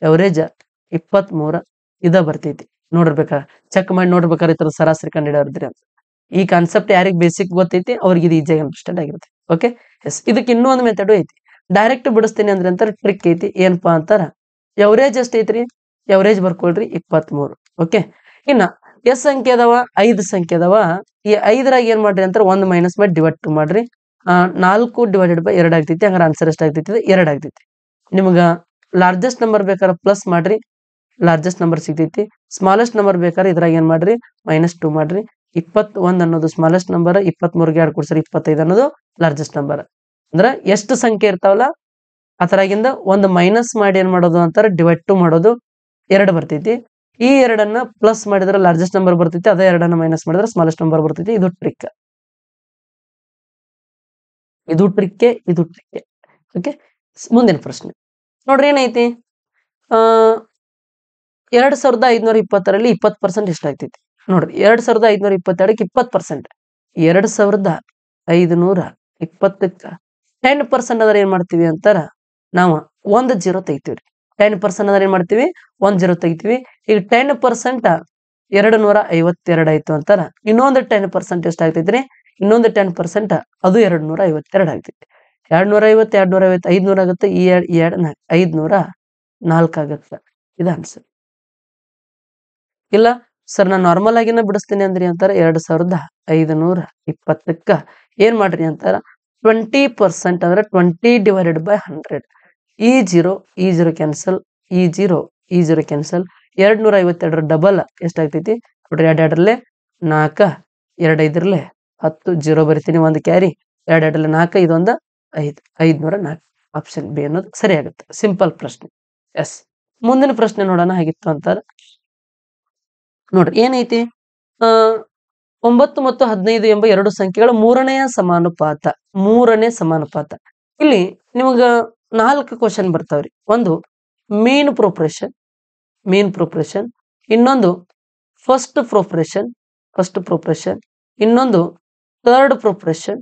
23 ಇದ ಬರ್ತೈತಿ. ನೋಡಿರ್ಬೇಕಾ, ಚೆಕ್ ಮಾಡಿ ನೋಡ್ಬೇಕಾದ್ರೆ ಇತರ ಸರಾಸರಿ ಕಂಡುಹಿಡಿಯೋದ್ರಿ ಅಂತ. ಈ ಕಾನ್ಸೆಪ್ಟ್ ಯಾರಿಗೆ ಬೇಸಿಕ್ ಗೊತ್ತೈತಿ ಅವ್ರಿಗೆ ಇದು ಈಜಿಯಾಗಿ ಅಂಡರ್ಸ್ಟ್ಯಾಂಡ್ ಆಗಿರುತ್ತೆ. Okay, yes. ಇದಕ್ಕೆ ಇನ್ನೂ ಒಂದು ಮೆಥಡ್ ಐತಿ, ಡೈರೆಕ್ಟ್ ಬಿಡಿಸ್ತೀನಿ ಅಂದ್ರೆ ಅಂತಾರ. ಟ್ರಿಕ್ ಐತಿ. ಏನಪ್ಪಾ ಅಂತಾರ, ಎವರೇಜ್ ಎಷ್ಟ ಐತ್ರಿ, ಎವರೇಜ್ ಬರ್ಕೊಳ್ರಿ 23. ಓಕೆ, ಇನ್ನ ಎಷ್ಟ್ ಸಂಖ್ಯೆ ಅದಾವ, 5 ಸಂಖ್ಯೆ ಅದಾವ. ಈ 5ರಾಗ ಏನ್ ಮಾಡ್ರಿ ಅಂತಾರ, 1 ಮೈನಸ್ ಮಾಡಿ ಡಿವೈಡ್ 2 ಮಾಡ್ರಿ. 4 ಡಿವೈಡೆಡ್ ಬೈ 2 ಆಗ್ತೈತಿ. ಹಂಗಾರೆ ಆನ್ಸರ್ ಎಷ್ಟ ಆಗ್ತೈತಿ, 2 ಆಗ್ತೈತಿ. ನಿಮ್ಗ ಲಾರ್ಜೆಸ್ಟ್ ನಂಬರ್ ಬೇಕಾದ್ರೆ ಪ್ಲಸ್ ಮಾಡ್ರಿ, ಲಾರ್ಜೆಸ್ಟ್ ನಂಬರ್ ಸಿಗ್ತೈತಿ. ಸ್ಮಾಲೆಸ್ಟ್ ನಂಬರ್ ಬೇಕಾದ್ರೆ ಇದ್ರಾಗ ಏನ್ ಮಾಡ್ರಿ, -2 ಮಾಡ್ರಿ. 21 ಅನ್ನೋದು ಸ್ಮಾಲೆಸ್ಟ್ ನಂಬರ್, 23ಗೆ 2 ಕೂಡಿಸ್ರಿ 25 ಅನ್ನೋದು ಲಾರ್ಜೆಸ್ಟ್ ನಂಬರ್. ಅಂದ್ರೆ ಎಷ್ಟು ಸಂಖ್ಯೆ ಇರ್ತಾವಲ್ಲ ಅದರಾಗಿಂದ ಒಂದು ಮೈನಸ್ ಮಾಡಿ ಏನ್ ಮಾಡೋದು ಅಂತಾರೆ, ಡಿವೈಡ್ 2 ಮಾಡೋದು. 2 ಬರ್ತೈತಿ. ಈ 2ಅನ್ನ ಪ್ಲಸ್ ಮಾಡಿದ್ರೆ ಲಾರ್ಜೆಸ್ಟ್ ನಂಬರ್ ಬರ್ತೈತಿ, ಅದೇ 2ಅನ್ನ ಮೈನಸ್ ಮಾಡಿದ್ರೆ ಸ್ಮಾಲೆಸ್ಟ್ ನಂಬರ್ ಬರ್ತೈತಿ. ಇದು ಟ್ರಿಕ್. ಓಕೆ, ಮುಂದಿನ ಪ್ರಶ್ನೆ ನೋಡ್ರಿ. ಏನೈತಿ, 2520ರಲ್ಲಿ 20% ಎಷ್ಟಾಗ್ತೈತಿ ನೋಡ್ರಿ. 2522ಕ್ಕೆ 20%. 2520ಕ್ಕ 10% ಅಂದ್ರೆ ಏನ್ ಮಾಡ್ತೀವಿ ಅಂತಾರ, ನಾವು 1 0 ತೆಗಿತೀವ್ರಿ. 10% ಅಂದ್ರೆ ಏನ್ ಮಾಡ್ತೀವಿ, 1 0 ತೆಗಿತೀವಿ. ಈಗ 10% 252 ಆಯ್ತು ಅಂತಾರ. ಇನ್ನೊಂದು 10% ಎಷ್ಟಾಗ್ತೈತ್ರಿ, ಇನ್ನೊಂದು 10% ಅದು 252 ಆಗ್ತೈತಿ. 250 250 500 ಆಗುತ್ತೆ. ಈ 504 ಆಗುತ್ತೆ. ಇದು ಆನ್ಸರ್. ಇಲ್ಲ ಸರ್ ನಾನು ನಾರ್ಮಲ್ ಆಗಿನ ಬಿಡಿಸ್ತೀನಿ ಅಂದ್ರಿ ಅಂತಾರ. 2520ಕ್ಕ ಏನ್ ಮಾಡ್ರಿ ಅಂತಾರ, 20% ಅಂದ್ರೆ 20 ಡಿವೈಡೆಡ್ ಬೈ 100. ಈ 0 ಕ್ಯಾನ್ಸಲ್, ಈ 0 ಕ್ಯಾನ್ಸಲ್. 252 ಡಬಲ್ ಎಷ್ಟಾಗ್ತೈತಿ ನೋಡ್ರಿ, 2 2 4 2 5 10 0 ಬರಿತೀನಿ, 1 ಕ್ಯಾರಿ, 2 2 4 ಇದೊಂದು 5 504. ಆಪ್ಷನ್ ಬಿ ಅನ್ನೋದು ಸರಿ ಆಗುತ್ತೆ. ಸಿಂಪಲ್ ಪ್ರಶ್ನೆ. ಎಸ್, ಮುಂದಿನ ಪ್ರಶ್ನೆ ನೋಡೋಣ ಹೇಗಿತ್ತು ಅಂತಾರ ನೋಡ್ರಿ. ಏನೈತಿ, 9 ಮತ್ತು 15 ಎಂಬ 2 ಸಂಖ್ಯೆಗಳ ಮೂರನೇ ಸಮಾನುಪಾತ. ಇಲ್ಲಿ ನಿಮಗ 4 ಕ್ವಶನ್ ಬರ್ತಾವ್ರಿ. ಒಂದು ಮೀನ್ ಪ್ರೊಪರೇಷನ್, ಇನ್ನೊಂದು ಫಸ್ಟ್ ಪ್ರೊಪರೇಷನ್, ಇನ್ನೊಂದು ಥರ್ಡ್ ಪ್ರೊಪರೇಷನ್,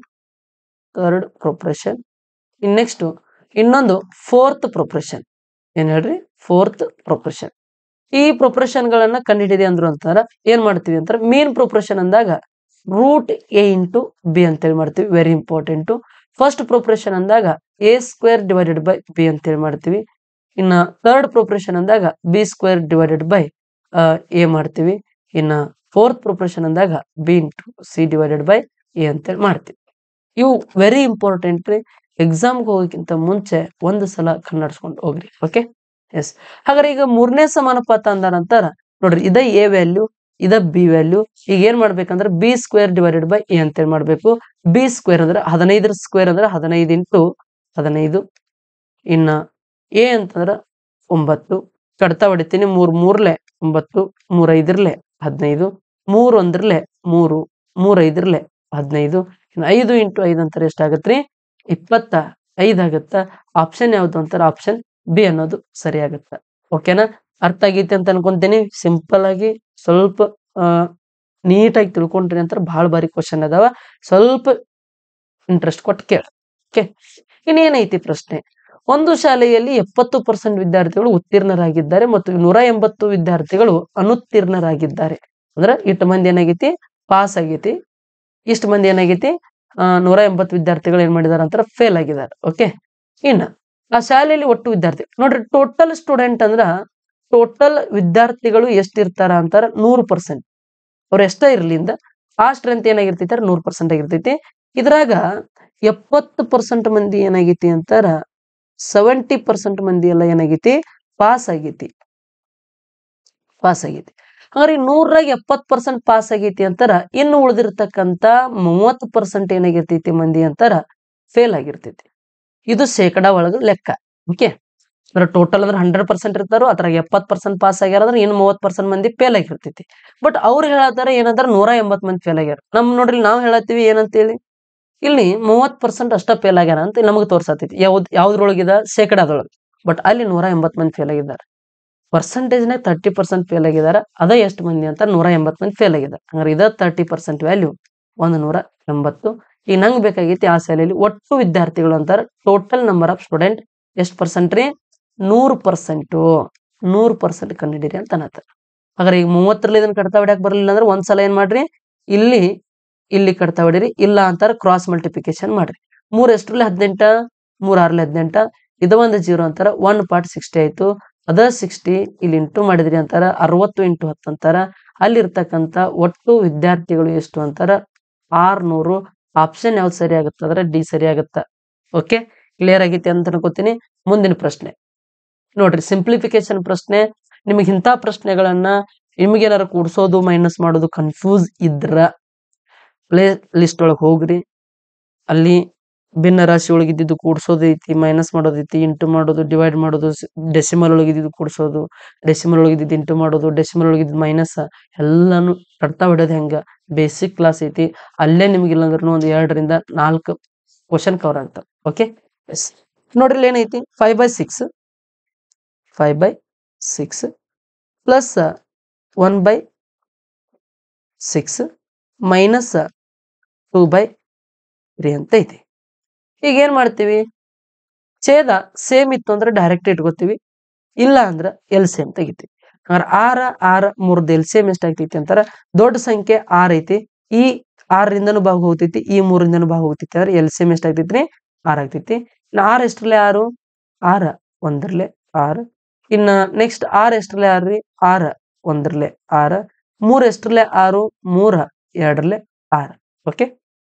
ನೆಕ್ಸ್ಟ್ ಇನ್ನೊಂದು ಫೋರ್ತ್ ಪ್ರೊಪರೇಷನ್. ಏನ್ ಹೇಳ್ರಿ, ಫೋರ್ತ್ ಪ್ರೊಪರೇಷನ್. ಈ ಪ್ರೊಪರೇಷನ್ ಗಳನ್ನ ಕಂಡುಹಿಡಿದೆ ಅಂದ್ರು ಅಂತಾರ. ಏನ್ ಮಾಡ್ತೀವಿ ಅಂತಾರ, ಮೀನ್ ಪ್ರೊಪರೇಷನ್ ಅಂದಾಗ ರೂಟ್ a ಇಂಟು ಬಿ ಅಂತೇಳಿ ಮಾಡ್ತೀವಿ. Very important. ಫಸ್ಟ್ ಪ್ರೊಪರೇಷನ್ ಅಂದಾಗ a² ಡಿವೈಡೆಡ್ ಬೈ ಬಿ ಅಂತೇಳಿ ಮಾಡ್ತೀವಿ. ಇನ್ನ ಥರ್ಡ್ ಪ್ರೊಪರೇಷನ್ ಅಂದಾಗ b² ಡಿವೈಡೆಡ್ ಬೈ a ಮಾಡ್ತೀವಿ. ಇನ್ನ ಫೋರ್ತ್ ಪ್ರೊಪರೇಷನ್ ಅಂದಾಗ b into C divided by a ಅಂತೇಳಿ ಮಾಡ್ತೀವಿ. ಇವು ವೆರಿ ಇಂಪಾರ್ಟೆಂಟ್ ರೀ. ಎಕ್ಸಾಮ್ಗೆ ಹೋಗೋಕ್ಕಿಂತ ಮುಂಚೆ ಒಂದು ಸಲ ಕನ್ನಡಿಸ್ಕೊಂಡು ಹೋಗ್ರಿ. Okay, yes. ಹಾಗಾದ್ರೆ ಈಗ ಮೂರನೇ ಸಮಾನುಪಾತ ಅಂದ ನಂತರ ನೋಡ್ರಿ, ಇದ ಎ ವ್ಯಾಲ್ಯೂ, ಇದ ಬಿ ವ್ಯಾಲ್ಯೂ. ಈಗ ಏನ್ ಮಾಡ್ಬೇಕಂದ್ರೆ B square divided by A ಅಂತ ಏನ್ ಮಾಡ್ಬೇಕು, ಬಿ ಸ್ಕ್ವೇರ್ ಅಂದ್ರೆ 15 ಸ್ಕ್ವೇರ್ ಅಂದ್ರೆ 15 ಇಂಟು 15. ಇನ್ನ ಎ ಅಂತಂದ್ರ 9 ಕಡ್ತಾ ಹೊಡಿತೀನಿ, 3 3ಲೆ 9, 3 5ರ್ಲೆ 15, 3 1ರ್ಲೆ 3, 3 5ರ್ಲೆ 15. ಇನ್ನು 5 ಇಂಟು 5 ಅಂತಾರೆ ಎಷ್ಟಾಗತ್ರಿ, 25 ಆಗತ್ತ. ಆಪ್ಷನ್ ಯಾವ್ದು ಅಂತಾರೆ, ಆಪ್ಷನ್ ಬಿ ಅನ್ನೋದು ಸರಿ ಆಗತ್ತ. ಓಕೆನಾ, ಅರ್ಥ ಆಗೈತಿ ಅಂತ ಅನ್ಕೊಂತೀನಿ. ಸಿಂಪಲ್ ಆಗಿ ಸ್ವಲ್ಪ ನೀಟಾಗಿ ತಿಳ್ಕೊಂಡ್ರಿ ಅಂತಾರೆ. ಬಹಳ ಬಾರಿ ಕ್ವಶನ್ ಅದಾವ, ಸ್ವಲ್ಪ ಇಂಟ್ರೆಸ್ಟ್ ಕೊಟ್ಟು ಕೇಳ. ಓಕೆ, ಇನ್ನೇನೈತಿ ಪ್ರಶ್ನೆ, ಒಂದು ಶಾಲೆಯಲ್ಲಿ 70% ವಿದ್ಯಾರ್ಥಿಗಳು ಉತ್ತೀರ್ಣರಾಗಿದ್ದಾರೆ ಮತ್ತು 180 ವಿದ್ಯಾರ್ಥಿಗಳು ಅನುತ್ತೀರ್ಣರಾಗಿದ್ದಾರೆ. ಅಂದ್ರೆ ಇಷ್ಟು ಮಂದಿ ಏನಾಗೈತಿ, ಪಾಸ್ ಆಗೈತಿ, ಇಷ್ಟು ಮಂದಿ ಏನಾಗೈತಿ 180 ವಿದ್ಯಾರ್ಥಿಗಳು ಏನ್ ಮಾಡಿದಾರ ಅಂತಾರ, ಫೇಲ್ ಆಗಿದ್ದಾರೆ. ಓಕೆ, ಇನ್ನ ಆ ಶಾಲೆಯಲ್ಲಿ ಒಟ್ಟು ವಿದ್ಯಾರ್ಥಿ ನೋಡ್ರಿ, ಟೋಟಲ್ ಸ್ಟೂಡೆಂಟ್ ಅಂದ್ರ ಟೋಟಲ್ ವಿದ್ಯಾರ್ಥಿಗಳು ಎಷ್ಟಿರ್ತಾರ ಅಂತಾರ 100%. ಅವ್ರ ಎಷ್ಟ ಇರ್ಲಿಂದ ಆ ಸ್ಟ್ರೆಂತ್ ಏನಾಗಿರ್ತೈತಿ 100% ಆಗಿರ್ತೈತಿ. ಇದ್ರಾಗ 70% ಮಂದಿ ಏನಾಗೈತಿ ಅಂತಾರ 70% ಮಂದಿ ಎಲ್ಲ ಏನಾಗೈತಿ, ಪಾಸ್ ಆಗೈತಿ. ಹಾಗಾದ್ರೆ 100ರಾಗ 70% ಪಾಸ್ ಆಗೈತಿ ಅಂತಾರ, ಇನ್ನು ಉಳಿದಿರ್ತಕ್ಕಂತ 30% ಏನಾಗಿರ್ತೈತಿ ಮಂದಿ ಅಂತಾರ ಫೇಲ್ ಆಗಿರ್ತೈತಿ. ಇದು ಶೇಕಡಾ ಒಳಗ ಲೆಕ್ಕ. ಓಕೆ, ಅಂದ್ರೆ ಟೋಟಲ್ ಅಂದ್ರೆ 100% ಇರ್ತಾರೋ, ಅದ್ರಾಗ 70% ಪಾಸ್ ಆಗ್ಯಾರ ಅಂದ್ರೆ ಇನ್ನು 30% ಮಂದಿ ಫೇಲ್ ಆಗಿರ್ತೈತಿ. ಬಟ್ ಅವ್ರು ಹೇಳತ್ತಾರ ಏನಂತಾರ 180 ಮಂದಿ ಫೇಲ್ ಆಗ್ಯಾರ. ನೋಡ್ರಿ ನಾವು ಹೇಳತ್ತೀವಿ ಏನಂತೇಳಿ, ಇಲ್ಲಿ 30% ಅಷ್ಟ ಫೇಲ್ ಆಗ್ಯಾರ ಅಂತ ನಮಗ್ ತೋರ್ಸತೈತಿ. ಯಾವ್ದ್ರೊಳಗಿದ ಶೇಕಡಾದೊಳಗೆ. ಬಟ್ ಅಲ್ಲಿ 180 ಮಂದಿ ಫೇಲ್ ಆಗಿದ್ದಾರೆ. ಪರ್ಸೆಂಟೇಜ್ನಾಗ 30% ಫೇಲ್ ಆಗಿದಾರ. ಅದ ಎಷ್ಟು ಮಂದಿ ಅಂತ 180 ಮಂದಿ ಫೇಲ್ ಆಗಿದ್ದಾರೆ. ಹಂಗಾರೆ ಇದ 30% ವ್ಯಾಲ್ಯೂ 180. ಈಗ ನಂಗೆ ಬೇಕಾಗೈತಿ ಆ ಶಾಲೆಯಲ್ಲಿ ಒಟ್ಟು ವಿದ್ಯಾರ್ಥಿಗಳು ಅಂತಾರ ಟೋಟಲ್ ನಂಬರ್ ಆಫ್ ಸ್ಟೂಡೆಂಟ್ ಎಷ್ಟು ಪರ್ಸೆಂಟ್ ರೀ, 100% ಕಂಡಿಡಿರಿ ಅಂತ ಅನ್ನತ್ತಾರ. ಹಾಗಾದ್ರೆ ಈಗ 30ರಲ್ಲಿ ಇದನ್ನ ಕಡ್ತಾ ಹೊಡ್ಯಾಕ್ ಬರ್ಲಿಲ್ಲ ಅಂದ್ರೆ ಒಂದ್ಸಲ ಏನ್ ಮಾಡ್ರಿ, ಇಲ್ಲಿ ಕಡ್ತಾ ಹೊಡಿರಿ, ಇಲ್ಲ ಅಂತಾರ ಕ್ರಾಸ್ ಮಲ್ಟಿಪ್ಲಿಕೇಶನ್ ಮಾಡ್ರಿ. 3 ಎಷ್ಟ್ರಲ್ಲಿ 18, 3 6ರಲ್ಲಿ 18, ಇದು ಒಂದು 0 ಅಂತಾರ. 1 ಪಾರ್ಟ್ 60 ಆಯ್ತು. ಅದ 60 ಇಲ್ಲಿ ಇಂಟು ಮಾಡಿದ್ರಿ ಅಂತಾರ 60 ಇಂಟು 10 ಅಂತಾರ. ಅಲ್ಲಿರ್ತಕ್ಕಂಥ ಒಟ್ಟು ವಿದ್ಯಾರ್ಥಿಗಳು ಎಷ್ಟು ಅಂತಾರ 600. ಆಪ್ಷನ್ ಯಾವ್ದು ಸರಿ ಆಗುತ್ತೆ ಅಂದ್ರೆ ಡಿ ಸರಿ ಆಗುತ್ತ. ಓಕೆ, ಕ್ಲಿಯರ್ ಆಗೈತಿ ಅಂತ ಅನ್ಕೋತೀನಿ. ಮುಂದಿನ ಪ್ರಶ್ನೆ ನೋಡ್ರಿ, ಸಿಂಪ್ಲಿಫಿಕೇಶನ್ ಪ್ರಶ್ನೆ. ನಿಮಗೆ ಇಂಥ ಪ್ರಶ್ನೆಗಳನ್ನ ನಿಮ್ಗೇನಾರು ಕೂಡ್ಸೋದು ಮೈನಸ್ ಮಾಡೋದು ಕನ್ಫ್ಯೂಸ್ ಇದ್ರ ಪ್ಲೇ ಲಿಸ್ಟ್ ಒಳಗೆ ಹೋಗ್ರಿ. ಅಲ್ಲಿ ಭಿನ್ನ ರಾಶಿ ಒಳಗಿದ್ದು ಕೂಡ್ಸೋದು ಐತಿ, ಮೈನಸ್ ಮಾಡೋದೈತಿ, ಇಂಟು ಮಾಡೋದು, ಡಿವೈಡ್ ಮಾಡೋದು, ಡೆಸಿಮಲ್ ಒಳಗಿದ್ದು ಕೂಡ್ಸೋದು, ಡೆಸಿಮಲ್ ಒಳಗಿದ್ದು ಇಂಟು ಮಾಡೋದು, ಡೆಸಿಮಲ್ ಒಳಗಿದ್ದು ಮೈನಸ್, ಎಲ್ಲಾನು ಕಡ್ತಾ ಹೊಡೋದು ಹೆಂಗ ಬೇಸಿಕ್ ಕ್ಲಾಸ್ ಐತಿ. ಅಲ್ಲೇ ನಿಮ್ಗೆ ಇಲ್ಲಾಂದ್ರೂ ಒಂದು 2ರಿಂದ 4 ಕ್ವಶನ್ ಕವರ್ ಆಗ್ತಾವ. ಓಕೆ, ಎಸ್ ನೋಡ್ರಿ ಏನೈತಿ, 5/6 ಪ್ಲಸ್ 1/6 ಮೈನಸ್ 2/3 ಅಂತ ಐತಿ. ಈಗ ಏನ್ ಮಾಡ್ತೀವಿ, ಛೇದ ಸೇಮ್ ಇತ್ತು ಅಂದ್ರೆ ಡೈರೆಕ್ಟ್ ಇಟ್ಕೋತೀವಿ, ಇಲ್ಲ ಅಂದ್ರ LCM ತೆಗಿತೀವಿ. ಅಂದ್ರೆ 6 3 LCM ಎಷ್ಟಾಗ್ತೈತಿ ಅಂತಾರ, ದೊಡ್ಡ ಸಂಖ್ಯೆ 6 ಐತಿ, ಈ 6ರಿಂದನೂ ಭಾಗ ಹೋಗ್ತೈತಿ, ಈ 3ರಿಂದನೂ ಭಾಗ ಹೋಗ್ತೈತಿ. ಅಂದ್ರೆ LCM ಎಷ್ಟಾಗ್ತೈತ್ರಿ 6 ಆಗ್ತೈತಿ. 6 ಎಷ್ಟ್ರಲ್ಲೇ 6, 6 1ರ್ಲೆ 6. ಇನ್ನ ನೆಕ್ಸ್ಟ್ 6 ಎಷ್ಟ್ರಲ್ಲೇ 6 ರೀ, 6 1ರ್ಲೆ 6. 3 ಎಷ್ಟ್ರಲ್ಲೇ 6, 3 2ರ್ಲೆ 6. ಓಕೆ,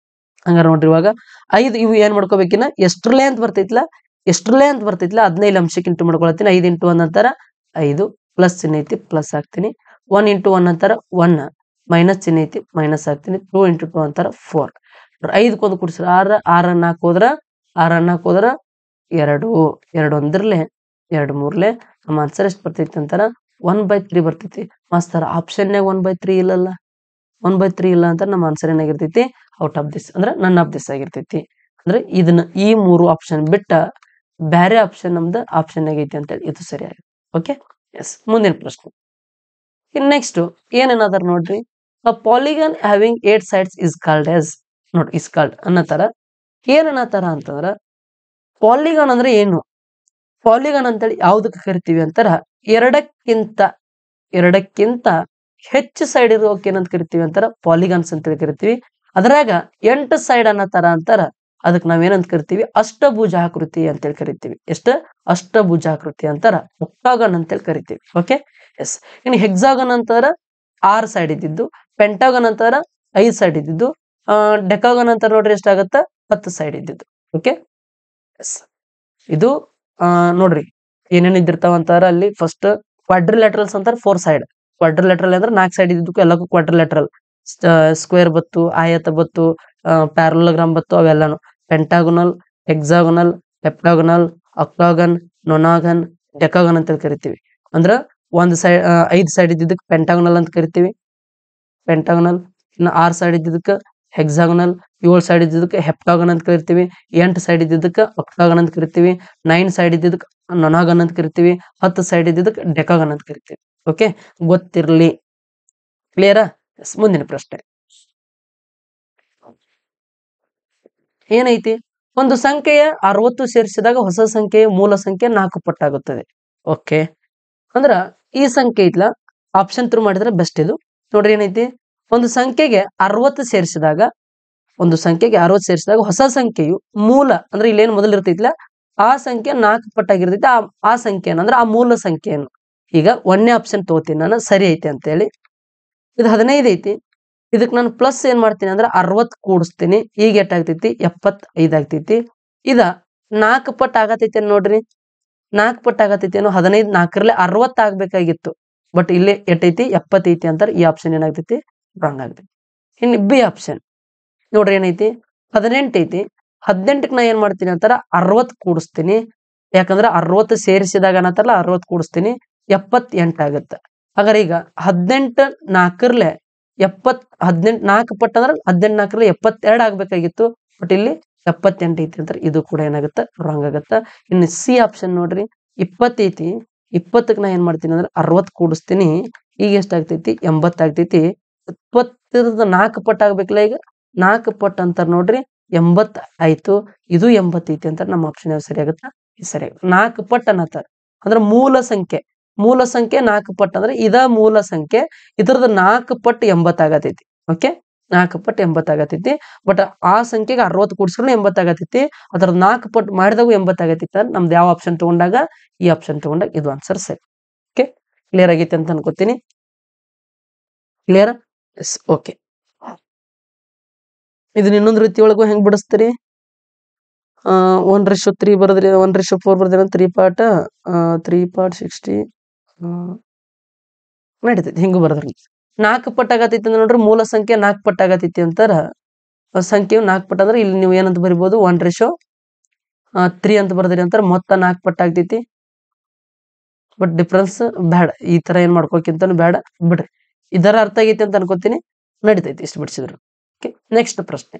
ಹಂಗಾರ ನೋಡ್ರಿ ಇವಾಗ 5 ಇವು ಏನ್ ಮಾಡ್ಕೋಬೇಕಿನ್ನ ಎಷ್ಟ್ರಲ್ಲೇ ಅಂತ ಬರ್ತೈತಿಲ್ಲ 15 ಅಂಶಕ್ಕೆ ಇಂಟು ಮಾಡ್ಕೊಳತ್ತೀನಿ. 5 ಇಂಟು 1 ಅಂತಾರ 5, ಪ್ಲಸ್ ಚಿಹ್ನೆ ಐತಿ ಪ್ಲಸ್ ಹಾಕ್ತೀನಿ. 1 ಇಂಟು 1 ಅಂತಾರ 1, ಮೈನಸ್ ಚಿಹ್ನೆ ಐತಿ ಮೈನಸ್ ಹಾಕ್ತೀನಿ. 2 ಇಂಟು 2 ಅಂತಾರ 4. 5 ಕೊಂದು ಕೂಡಿಸ್ರ 6, 6 4 ಹೋದ್ರ 2, 2 1ರ್ಲೆ 2 3ಲೆ ನಮ್ಮ ಆನ್ಸರ್ ಎಷ್ಟು ಬರ್ತೈತಿ ಅಂತಾರ 1/3 ಬರ್ತೈತಿ. ಮಾಸ್ತರ ಆಪ್ಷನ್ಯಾಗ 1/3 ಇಲ್ಲಲ್ಲ, 1/3 ಇಲ್ಲ ಅಂತ ನಮ್ಮ ಆನ್ಸರ್ ಏನಾಗಿರ್ತೈತಿ ಔಟ್ ಆಫ್ ದಿಸ್ ಅಂದ್ರೆ ನನ್ ಆಫ್ ದಿಸ್ ಆಗಿರ್ತೈತಿ. ಅಂದ್ರೆ ಇದನ್ನ ಈ 3 ಆಪ್ಷನ್ ಬಿಟ್ಟ ಬೇರೆ ಆಪ್ಷನ್ ನಮ್ದು ಆಪ್ಷನ್ ಆಗೈತಿ ಅಂತ ಹೇಳಿ ಇದು ಸರಿಯಾಗಿ. ಓಕೆ, ಎಸ್ ಮುಂದಿನ ಪ್ರಶ್ನೆ. ಇನ್ ನೆಕ್ಸ್ಟ್ ಏನೇನಾದಾರ ನೋಡ್ರಿ, a polygon having 8 sides is called as ನೋಡಿ ಇಸ್ ಕಾಲ್ಡ್ ಅನ್ನತಾರ. ಏನನ್ನತಾರ ಅಂತಂದ್ರ ಪಾಲಿಗನ್ ಅಂದ್ರೆ ಏನು, ಪಾಲಿಗನ್ ಅಂತೇಳಿ ಯಾವ್ದಕ್ಕೆ ಕರಿತೀವಿ ಅಂತಾರ, ಎರಡಕ್ಕಿಂತ ಹೆಚ್ಚು ಸೈಡ್ ಇರೋಕೆ ಏನಂತ ಕರಿತೀವಿ ಅಂತಾರ ಪಾಲಿಗನ್ಸ್ ಅಂತೇಳಿ ಕರಿತೀವಿ. ಅದ್ರಾಗ 8 ಸೈಡ್ ಅನ್ನತಾರ ಅಂತಾರ, ಅದಕ್ಕೆ ನಾವೇನಂತ ಕರಿತೀವಿ ಅಷ್ಟಭುಜಾಕೃತಿ ಅಂತೇಳಿ ಕರಿತೀವಿ. ಅಷ್ಟಭುಜಾಕೃತಿ ಅಂತಾರ, ಒಕ್ಟಾಗನ್ ಅಂತೇಳಿ ಕರಿತೀವಿ. Okay, yes. ಇನ್ನು ಹೆಕ್ಸಾಗನ್ ಅಂತಾರ 6 ಸೈಡ್ ಇದ್ದಿದ್ದು, ಪೆಂಟಾಗನ್ ಅಂತಾರ 5 ಸೈಡ್ ಇದ್ದಿದ್ದು, ಡೆಕಾಗನ್ ಅಂತಾರ ನೋಡ್ರಿ ಎಷ್ಟಾಗತ್ತ 10 ಸೈಡ್ ಇದ್ದಿದ್ದು. Okay, yes. ಇದು ನೋಡ್ರಿ ಏನೇನ್ ಇದ್ದಿರ್ತಾವ ಅಂತಾರ ಅಲ್ಲಿ ಫಸ್ಟ್ ಕ್ವಾಡ್ರಿಲ್ಯಾಟ್ರಲ್ಸ್ ಅಂತಾರ 4 ಸೈಡ್, ಕ್ವಾಡ್ರಿಲೇಟರಲ್ ಅಂದ್ರೆ 4 ಸೈಡ್ ಇದ್ದಕ್ಕೂ ಎಲ್ಲಕ್ಕೂ ಕ್ವಾಡ್ರಿಲೇಟರಲ್. ಸ್ಕ್ವೇರ್ ಬತ್ತು, ಆಯತ ಬತ್ತು, ಪ್ಯಾರಲೋಗ್ರಾಮ್ ಬತ್ತು, ಅವೆಲ್ಲಾನು. ಪೆಂಟಾಗೋನಲ್, ಹೆಕ್ಸಾಗೋನಲ್, ಹೆಪ್ಟಾಗೋನಲ್, ಅಕ್ಟಾಗನ್, ನೊನಾಗನ್, ಡೆಕಾಗನ್ ಅಂತ ಕರಿತೀವಿ. ಅಂದ್ರ ಒಂದ್ ಸೈಡ್ 5 ಸೈಡ್ ಇದ್ದಿದ್ದಕ್ಕೆ ಪೆಂಟಾಗೋನಲ್ ಅಂತ ಕರಿತೀವಿ, ಪೆಂಟಾಗೋನಲ್. ಇನ್ನು 6 ಸೈಡ್ ಇದ್ದಿದ್ದಕ್ಕೆ ಹೆಕ್ಸಾಗೋನಲ್, 7 ಸೈಡ್ ಇದ್ದಿದ್ದಕ್ಕೆ ಹೆಪ್ಟಾಗನ್ ಅಂತ ಕರಿತೀವಿ, 8 ಸೈಡ್ ಇದ್ದಿದ್ದಕ್ಕೆ ಅಕ್ಟಾಗನ್ ಅಂತ ಕರಿತೀವಿ, 9 ಸೈಡ್ ಇದ್ದಿದ್ದಕ್ಕೆ ನೊನಾಗನ್ ಅಂತ ಕರಿತೀವಿ, 10 ಸೈಡ್ ಇದ್ದಿದ್ದಕ್ಕೆ ಡೆಕಾಗನ್ ಅಂತ ಕರಿತೀವಿ. ಓಕೆ, ಗೊತ್ತಿರ್ಲಿ. ಕ್ಲಿಯರಾ? ಮುಂದಿನ ಪ್ರಶ್ನೆ ಏನೈತಿ? ಒಂದು ಸಂಖ್ಯೆಯ 60 ಸೇರಿಸಿದಾಗ ಹೊಸ ಸಂಖ್ಯೆಯ ಮೂಲ ಸಂಖ್ಯೆ 4 ಪಟ್ಟಾಗುತ್ತದೆ. ಓಕೆ, ಅಂದ್ರ ಈ ಸಂಖ್ಯೆ ಇತ್ಲ ಆಪ್ಷನ್ ಥ್ರೂ ಮಾಡಿದ್ರೆ ಬೆಸ್ಟ್. ಇದು ನೋಡ್ರಿ ಏನೈತಿ, ಒಂದು ಸಂಖ್ಯೆಗೆ 60 ಸೇರಿಸಿದಾಗ, ಒಂದು ಸಂಖ್ಯೆಗೆ 60 ಸೇರಿಸಿದಾಗ ಹೊಸ ಸಂಖ್ಯೆಯು ಮೂಲ ಅಂದ್ರೆ ಇಲ್ಲೇನು ಮೊದಲು ಇರ್ತೈತಿಲ್ಲ ಆ ಸಂಖ್ಯೆ 4 ಪಟ್ಟಾಗಿರ್ತೈತಿ. ಆ ಸಂಖ್ಯೆಯನ್ನು ಅಂದ್ರೆ ಆ ಮೂಲ ಸಂಖ್ಯೆಯನ್ನು. ಈಗ 1ನೇ ಆಪ್ಷನ್ ತಗೋತೀನಿ ನಾನು, ಸರಿ ಐತಿ ಅಂತ ಹೇಳಿ. ಇದು 15 ಐತಿ, ಇದಕ್ಕೆ ನಾನು ಪ್ಲಸ್ ಏನ್ ಮಾಡ್ತೀನಿ ಅಂದ್ರೆ 60 ಕೂಡಿಸ್ತೀನಿ. ಈಗ ಎಷ್ಟಾಗ್ತೈತಿ? 75 ಆಗ್ತೈತಿ. ಇದ 4 ಪಟ್ಟು ಆಗತೈತಿ ನೋಡ್ರಿ, 4 ಪಟ್ಟು ಆಗತೈತಿ ಅನ್ನೋ 15 4ರಲ್ಲಿ 60 ಆಗ್ಬೇಕಾಗಿತ್ತು. ಬಟ್ ಇಲ್ಲಿ ಎಷ್ಟೈತಿ? 70 ಐತಿ ಅಂತಾರೆ. ಈ ಆಪ್ಷನ್ ಏನಾಗ್ತೈತಿ? ರಾಂಗ್ ಆಗ್ತೈತಿ. ಇನ್ನು ಬಿ ಆಪ್ಷನ್ ನೋಡ್ರಿ ಏನೈತಿ? 18 ಐತಿ, 18ಕ್ಕೆ ನಾ ಏನ್ ಮಾಡ್ತೀನಿ ಅಂತಾರ 60 ಕೂಡಿಸ್ತೀನಿ. ಯಾಕಂದ್ರೆ 60 ಸೇರಿಸಿದಾಗ ಅನ್ನತ್ತಾರಲ್ಲ 60 ಕೂಡಿಸ್ತೀನಿ, 78 ಆಗುತ್ತೆ. ಹಾಗಾದ್ರೆ ಈಗ 18 4ರಲ್ಲಿ 18 4 ಪಟ್ಟು ಅಂದ್ರೆ 18 4ರಲ್ಲಿ 72 ಆಗ್ಬೇಕಾಗಿತ್ತು. ಬಟ್ ಇಲ್ಲಿ 78 ಐತಿ ಅಂತಾರೆ. ಇದು ಕೂಡ ಏನಾಗುತ್ತೆ? ರಾಂಗ್ ಆಗುತ್ತ. ಇನ್ನು ಸಿ ಆಪ್ಷನ್ ನೋಡ್ರಿ, 20 ಐತಿ, 20ಕ್ಕೆ ನಾ ಏನ್ ಮಾಡ್ತೀನಿ ಅಂದ್ರೆ 60 ಕೂಡಿಸ್ತೀನಿ. ಈಗ ಎಷ್ಟಾಗ್ತೈತಿ? 80 ಆಗ್ತೈತಿ. 20 4 ಪಟ್ಟು ಆಗ್ಬೇಕಲ್ಲ, ಈಗ 4 ಪಟ್ಟು ಅಂತಾರ ನೋಡ್ರಿ, 80 ಆಯ್ತು. ಇದು 80 ಐತಿ ಅಂತಾರೆ. ನಮ್ಮ ಆಪ್ಷನ್ ಯಾವ್ದು ಸರಿ ಆಗುತ್ತಾ? ಇದು ಸರಿ. 4 ಪಟ್ಟು ಅನ್ನತ್ತಾರ ಅಂದ್ರೆ ಮೂಲ ಸಂಖ್ಯೆ, ಮೂಲ ಸಂಖ್ಯೆ 4 ಪಟ್ಟು ಅಂದ್ರೆ ಇದ ಮೂಲ ಸಂಖ್ಯೆ, ಇದ್ರದ್ದು 4 ಪಟ್ಟು 80 ಆಗತೈತಿ. ಓಕೆ, 4 ಪಟ್ಟು 80 ಆಗತೈತಿ. ಬಟ್ ಆ ಸಂಖ್ಯೆಗೆ 60 ಕೂಡಿಸ್ರು 80 ಆಗತೈತಿ. ಅದ್ರ 4 ಪಟ್ಟು ಮಾಡಿದಾಗೂ 80 ಆಗತೈತಿ. ನಮ್ದು ಯಾವ ಆಪ್ಷನ್ ತಗೊಂಡಾಗ? ಈ ಆಪ್ಷನ್ ತಗೊಂಡಾಗ ಇದು ಆನ್ಸರ್ ಸರಿ. ಓಕೆ, ಕ್ಲಿಯರ್ ಆಗೈತಿ ಅಂತ ಅನ್ಕೋತೀನಿ. ಕ್ಲಿಯರ್? ಎಸ್. ಓಕೆ, ಇದನ್ನ ಇನ್ನೊಂದು ರೀತಿ ಒಳಗೂ ಹೆಂಗ್ ಬಿಡಿಸ್ತೀರಿ? 1:3 ಬರದ್ರಿ, 1:4 ಬರ್ದ್ರಿ, 3 ಪಾರ್ಟ್ 60 ನಡೀತೈತಿ. ಹಿಂಗೂ ಬರದ್ರಿ. 4 ಪಟ್ಟು ಆಗತೈತಿ ಅಂದ್ರೆ ನೋಡ್ರಿ, ಮೂಲ ಸಂಖ್ಯೆ 4 ಪಟ್ಟು ಆಗತೈತಿ ಅಂತಾರ. ಸಂಖ್ಯೆಯು 4 ಪಟ್ಟು ಅಂದ್ರೆ ಇಲ್ಲಿ ನೀವು ಏನಂತ ಬರಿಬಹುದು? 1:3 ಅಂತ ಬರ್ದ್ರಿ ಅಂತಾರ. ಮೊತ್ತ 4 ಪಟ್ಟು ಆಗ್ತೈತಿ. ಬಟ್ ಡಿಫ್ರೆನ್ಸ್ ಬೇಡ, ಈ ತರ ಏನ್ ಮಾಡ್ಕೋಕ್ಕಿಂತನೂ ಬೇಡ, ಬಿಡ್ರಿ. ಇದರ ಅರ್ಥ ಆಗೈತಿ ಅಂತ ಅನ್ಕೋತೀನಿ. ನಡೀತೈತಿ ಇಷ್ಟು ಬಿಡಿಸಿದ್ರು. ಓಕೆ, ನೆಕ್ಸ್ಟ್ ಪ್ರಶ್ನೆ.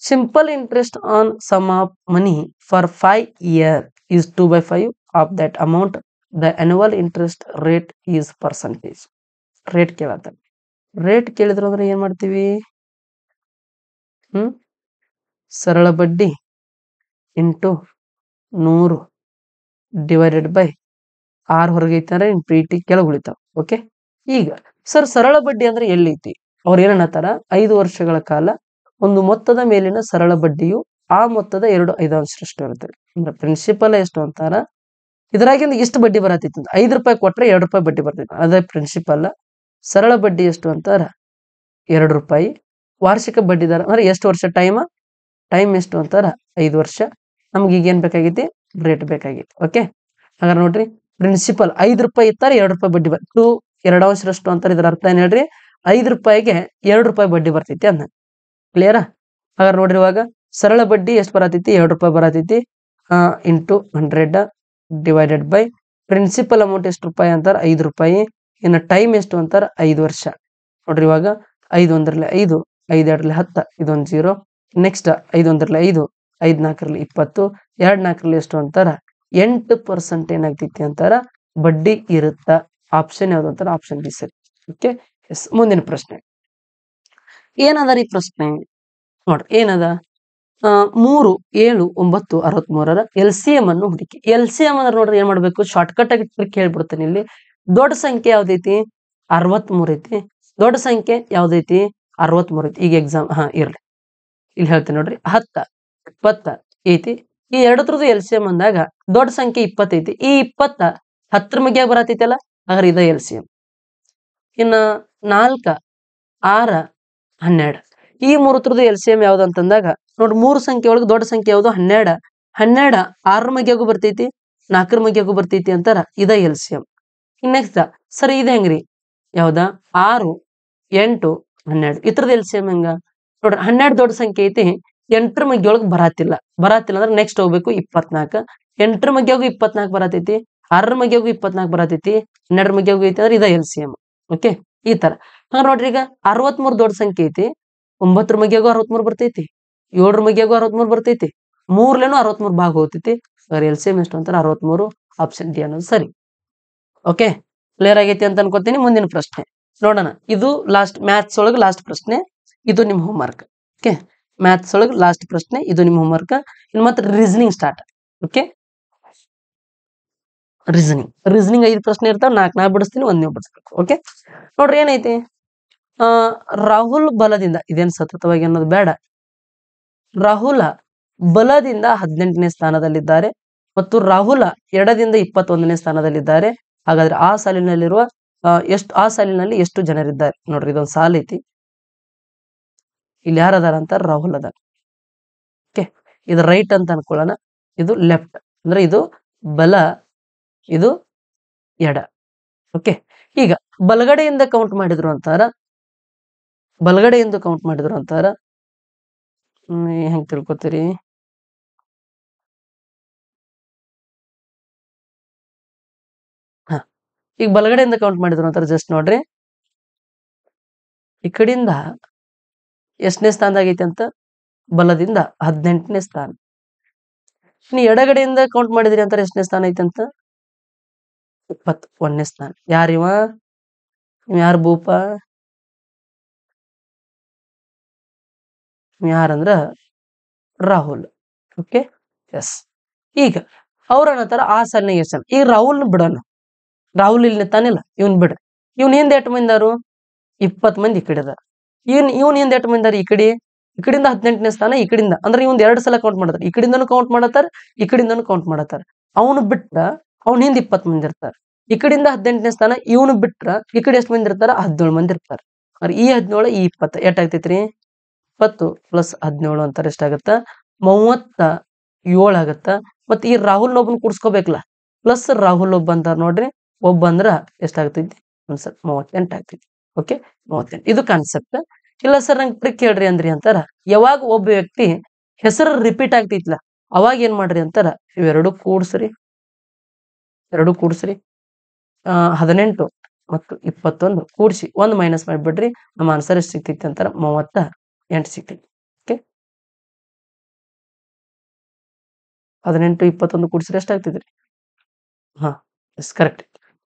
Simple interest on sum of money for 5 years is 2/5 of that amount. The annual interest rate is percentage. Rate ಕೇಳತ್ತ. ರೇಟ್ ಕೇಳಿದ್ರು ಅಂದ್ರೆ ಏನ್ ಮಾಡ್ತೀವಿ? ಸರಳ ಬಡ್ಡಿ ಇಂಟು 100 ಡಿವೈಡೆಡ್ ಬೈ 6 ಹೊರಗೆ ಐತಂದ್ರೆ ಪ್ರೀಟಿ ಕೆಳಗೆ ಉಳಿತಾವ. ಓಕೆ, ಈಗ ಸರ್ ಸರಳ ಬಡ್ಡಿ ಅಂದ್ರೆ ಎಲ್ಲೈತಿ? ಅವ್ರು ಏನನ್ನತ್ತಾರ? 5 ವರ್ಷಗಳ ಕಾಲ ಒಂದು ಮೊತ್ತದ ಮೇಲಿನ ಸರಳ ಬಡ್ಡಿಯು ಆ ಮೊತ್ತದ 2/5 ಇರುತ್ತೆ. ಅಂದ್ರೆ ಪ್ರಿನ್ಸಿಪಲ್ ಎಷ್ಟು ಅಂತಾರ? ಇದ್ರಾಗಿಂದ ಇಷ್ಟು ಬಡ್ಡಿ ಬರತೈತಿ ಅಂತ 5 ರೂಪಾಯಿ ಕೊಟ್ರೆ 2 ರೂಪಾಯಿ ಬಡ್ಡಿ ಬರ್ತೈತಿ. ಅದೇ ಪ್ರಿನ್ಸಿಪಲ್. ಸರಳ ಬಡ್ಡಿ ಎಷ್ಟು ಅಂತಾರ? 2 ರೂಪಾಯಿ. ವಾರ್ಷಿಕ ಬಡ್ಡಿ ದರ ಅಂದ್ರೆ ಎಷ್ಟು ವರ್ಷ ಟೈಮ್ ಎಷ್ಟು ಅಂತಾರ? 5 ವರ್ಷ. ನಮ್ಗೆ ಈಗ ಏನ್ ಬೇಕಾಗೈತಿ? ರೇಟ್ ಬೇಕಾಗೈತಿ. ಓಕೆ, ಹಾಗಾದ್ರೆ ನೋಡ್ರಿ, ಪ್ರಿನ್ಸಿಪಲ್ 5 ರೂಪಾಯಿ ಇತ್ತಾರೆ 2 ರೂಪಾಯಿ ಬಡ್ಡಿ 2/2 ಅಂತಾರೆ. ಇದ್ರ ಅರ್ಥ ಏನ್ ಹೇಳ್ರಿ? 5 ರೂಪಾಯಿಗೆ 2 ರೂಪಾಯಿ ಬಡ್ಡಿ ಬರ್ತೈತಿ ಅಂದ. ಕ್ಲಿಯರಾ? ಹಾಗಾದ್ರೆ ನೋಡ್ರಿ, ಇವಾಗ ಸರಳ ಬಡ್ಡಿ ಎಷ್ಟು ಬರತೈತಿ? 2 ರೂಪಾಯಿ ಬರತೈತಿ. Into 100 divided by principal amount ಎಷ್ಟು ರೂಪಾಯಿ ಅಂತಾರ? 5 ರೂಪಾಯಿ. ಇನ್ನು ಟೈಮ್ ಎಷ್ಟು ಅಂತಾರ? 5 ವರ್ಷ. ನೋಡ್ರಿ, ಇವಾಗ 5 1ರಲ್ಲಿ 5, 5 2ರಲ್ಲಿ 10, ಇದೊಂದು 0. ನೆಕ್ಸ್ಟ್ 5 1ರಲ್ಲಿ 5, 5 4ರಲ್ಲಿ 20, 2 4ರಲ್ಲಿ ಎಷ್ಟು ಅಂತಾರ? 8% ಏನಾಗ್ತೈತಿ ಅಂತಾರ? ಬಡ್ಡಿ ಇರುತ್ತ. ಆಪ್ಷನ್ ಯಾವ್ದು ಅಂತಾರ? ಆಪ್ಷನ್ ಬಿ ಸರಿ. Okay, yes. ಮುಂದಿನ ಪ್ರಶ್ನೆ ಏನದ ರೀ? ಪ್ರಶ್ನೆ ನೋಡ್ರಿ ಏನದ? 3, 7, 9, 63ರ LCM ಅನ್ನು ಹುಡುಕಿ. LCM ಅಂದ್ರೆ ನೋಡ್ರಿ ಏನ್ ಮಾಡ್ಬೇಕು? ಶಾರ್ಟ್ ಕಟ್ ಆಗಿ ಟ್ರಿಕ್ ಹೇಳ್ಬಿಡ್ತೇನೆ ಇಲ್ಲಿ. ದೊಡ್ಡ ಸಂಖ್ಯೆ ಯಾವ್ದೈತಿ? 63 ಐತಿ. ದೊಡ್ಡ ಸಂಖ್ಯೆ ಯಾವ್ದೈತಿ? 63 ಐತಿ. ಈಗ ಎಕ್ಸಾಮ್ ಇರ್ಲಿ, ಇಲ್ಲಿ ಹೇಳ್ತೇನೆ ನೋಡ್ರಿ. 10, 20 ಐತಿ. ಈ ಎರಡತ್ರದ್ದು LCM ಅಂದಾಗ ದೊಡ್ಡ ಸಂಖ್ಯೆ 20 ಐತಿ. ಈ 20 10ರ ಮಗ್ಯಾಗ ಬರತೈತಲ್ಲ, ಹಾಗಾದ್ರೆ ಇದ LCM. ಇನ್ನ 4, 6, 12 ಈ ಮೂರತ್ರದ್ದು LCM ಯಾವ್ದು ಅಂತಂದಾಗ ನೋಡ್ರಿ, 3 ಸಂಖ್ಯೆ ಒಳಗೆ ದೊಡ್ಡ ಸಂಖ್ಯೆ ಯಾವ್ದು? 12. 12 6ರ ಮಗ್ಯಾಗೂ ಬರ್ತೈತಿ, 4ರ ಮಗ್ಯಾಗೂ ಬರ್ತೈತಿ ಅಂತಾರ. ಇದ LCM. ನೆಕ್ಸ್ಟ್ ಸರಿ ಇದು ಹೆಂಗ್ರಿ ಯಾವ್ದಾ 6 8 12 ಇತರದ LCM ಹೆಂಗ ನೋಡ್ರಿ 12 ದೊಡ್ಡ ಸಂಖ್ಯೆ ಐತಿ 8ರ ಮಗ್ಗಿಯೊಳಗೆ ಬರಾತಿಲ್ಲ ಅಂದ್ರೆ ನೆಕ್ಸ್ಟ್ ಹೋಗ್ಬೇಕು 24 8ರ ಮಗ್ಗಿಯಾಗೂ 24 ಬರತೈತಿ 6ರ ಮಗ್ಗಿಯಾಗೂ 24 ಬರತೈತಿ 12ರ ಮಗ್ಗಿಯಾಗೂ ಐತಿ ಅಂದ್ರೆ ಇದ LCM ಓಕೆ ಈ ತರ ಹಂಗ ನೋಡ್ರಿ ಈಗ 63 ದೊಡ್ಡ ಸಂಖ್ಯೆ ಐತಿ 9ರ ಮಗ್ಗಿಯಾಗೂ 63 ಬರ್ತೈತಿ 7ರ ಮಗ್ಗಿಯಾಗೂ 63 ಬರ್ತೈತಿ 3ಲೇನು 63 ಭಾಗ ಹೋಗ್ತೈತಿ LCM ಎಷ್ಟು ಅಂತಾರೆ 63 ಆಪ್ಷನ್ ಡಿ ಅನ್ನೋದು ಸರಿ ಓಕೆ ಕ್ಲಿಯರ್ ಆಗೈತಿ ಅಂತ ಅನ್ಕೋತೀನಿ ಮುಂದಿನ ಪ್ರಶ್ನೆ ನೋಡೋಣ ಇದು ಲಾಸ್ಟ್ ಮ್ಯಾಥ್ಸ್ ಒಳಗೆ ಲಾಸ್ಟ್ ಪ್ರಶ್ನೆ ಇದು ನಿಮ್ಮ ಹೋಮ್ವರ್ಕ್ ಓಕೆ ಮ್ಯಾಥ್ಸ್ ಒಳಗೆ ಲಾಸ್ಟ್ ಪ್ರಶ್ನೆ ಇದು ನಿಮ್ಮ ಹೋಮ್ವರ್ಕ್ ಇನ್ನು ಮತ್ತೆ ರೀಸನಿಂಗ್ ಸ್ಟಾರ್ಟ್ ಓಕೆ ರೀಸನಿಂಗ್ 5 ಪ್ರಶ್ನೆ ಇರ್ತಾವ 4 ನಾ ಬಿಡಿಸ್ತೀನಿ 1 ನೀವು ಬಿಡಿಸ್ಬೇಕು ಓಕೆ ನೋಡ್ರಿ ಏನೈತಿ ರಾಹುಲ್ ಬಲದಿಂದ ಇದೇನು ಸತತವಾಗಿ ಅನ್ನೋದು ಬೇಡ ರಾಹುಲ ಬಲದಿಂದ 18ನೇ ಸ್ಥಾನದಲ್ಲಿದ್ದಾರೆ ಮತ್ತು ರಾಹುಲ ಎಡದಿಂದ 21ನೇ ಸ್ಥಾನದಲ್ಲಿದ್ದಾರೆ ಹಾಗಾದ್ರೆ ಆ ಸಾಲಿನಲ್ಲಿರುವ ಸಾಲಿನಲ್ಲಿ ಎಷ್ಟು ಜನರಿದ್ದಾರೆ ನೋಡ್ರಿ ಇದೊಂದು ಸಾಲ ಐತಿ ಇಲ್ಲಿ ಯಾರದಾರ ಅಂತ ರಾಹುಲ್ ಅದಾರ ಓಕೆ ಇದು ರೈಟ್ ಅಂತ ಅನ್ಕೊಳ್ಳೋಣ ಇದು ಲೆಫ್ಟ್ ಅಂದ್ರೆ ಇದು ಬಲ ಇದು ಎಡ ಓಕೆ ಈಗ ಬಲಗಡೆಯಿಂದ ಕೌಂಟ್ ಮಾಡಿದ್ರು ಅಂತಾರ ಹೆಂಗ್ ತಿಳ್ಕೊತೀರಿ ಈಗ ಬಲಗಡೆಯಿಂದ ಕೌಂಟ್ ಮಾಡಿದ್ರು ಅಂತಾರೆ ಜಸ್ಟ್ ನೋಡ್ರಿ ಈ ಕಡೆಯಿಂದ ಎಷ್ಟನೇ ಸ್ಥಾನದಾಗೈತಿ ಅಂತ ಬಲದಿಂದ 18ನೇ ಸ್ಥಾನ ಇನ್ನು ಎಡಗಡೆಯಿಂದ ಕೌಂಟ್ ಮಾಡಿದ್ರಿ ಅಂತಾರೆ ಎಷ್ಟನೇ ಸ್ಥಾನ ಐತಿ ಅಂತ 21ನೇ ಸ್ಥಾನ ಯಾರು ಭೂಪ ಯಾರಂದ್ರ ರಾಹುಲ್ ಓಕೆ ಎಸ್ ಈಗ ಅವ್ರ ಅನ್ನತಾರ ಆ ಸಾಲಿನ ಎಷ್ಟು ಈಗ ರಾಹುಲ್ನ ಬಿಡೋಣ ರಾಹುಲ್ ಇಲ್ಲಿ ತಾನಿಲ್ಲ ಇವನ್ ಬಿಡ ಇವನ್ ಹಿಂದೆ ಎಷ್ಟು ಮಂದಿ 20 ಮಂದಿ ಈ ಕಡೆ ಅದಾರ ಇವನ್ ಹಿಂದೆ ಎಷ್ಟು ಮಂದಿ ಈ ಕಡೆಯಿಂದ 18ನೇ ಸ್ಥಾನ ಈ ಕಡೆಯಿಂದ ಅಂದ್ರೆ ಇವಂದ್ 2 ಸಲ ಕೌಂಟ್ ಮಾಡತಾರ ಈ ಕಡೆಯಿಂದನು ಕೌಂಟ್ ಮಾಡತಾರ ಈ ಕಡೆಯಿಂದನು ಕೌಂಟ್ ಮಾಡತಾರ ಅವನು ಬಿಟ್ರ ಅವ್ನ ಹಿಂದ್ 20 ಮಂದಿ ಇರ್ತಾರ ಈ ಕಡೆಯಿಂದ 18ನೇ ಸ್ಥಾನ ಇವನು ಬಿಟ್ರ ಈ ಕಡೆ ಎಷ್ಟು ಮಂದಿ ಇರ್ತಾರ 17 ಮಂದಿ ಇರ್ತಾರ ಈ 17 ಈ 20 ಎಷ್ಟಾಗ್ತೈತ್ರಿ 20 ಪ್ಲಸ್ 17 ಅಂತಾರೆ ಎಷ್ಟಾಗತ್ತ 37 ಆಗತ್ತ ಮತ್ ಈ ರಾಹುಲ್ ಒಬ್ಬನ್ ಕೂಡ್ಸ್ಕೋಬೇಕಲ್ಲ ಪ್ಲಸ್ ರಾಹುಲ್ ಒಬ್ಬ ಅಂತಾರ ನೋಡ್ರಿ ಒಬ್ಬ ಅಂದ್ರ ಎಷ್ಟಾಗ್ತೈತಿ ಆನ್ಸರ್ 38 ಆಗ್ತೈತಿ ಓಕೆ 38 ಇದು ಕಾನ್ಸೆಪ್ಟ್ ಇಲ್ಲ ಸರ್ ನಂಗೆ ಟ್ರಿಕ್ ಹೇಳ್ರಿ ಅಂದ್ರಿ ಅಂತಾರ ಯಾವಾಗ ಒಬ್ಬ ವ್ಯಕ್ತಿ ಹೆಸರು ರಿಪೀಟ್ ಆಗ್ತೈತ್ಲ ಅವಾಗ ಏನ್ ಮಾಡ್ರಿ ಅಂತಾರ ಇವೆರಡು ಕೂಡ್ಸ್ರಿ 18 ಮತ್ತು 21 ಕೂಡ್ಸಿ 1 ಮೈನಸ್ ಮಾಡಿಬಿಡ್ರಿ ನಮ್ಮ ಆನ್ಸರ್ ಎಷ್ಟು ಸಿಗ್ತೈತಿ ಅಂತಾರ 38 ಸಿಗ್ತೈತಿ ಓಕೆ 18 21 ಕೂಡ್ಸ್ರಿ ಎಷ್ಟಾಗ್ತೈತ್ರಿ ಎಸ್ ಕರೆಕ್ಟ್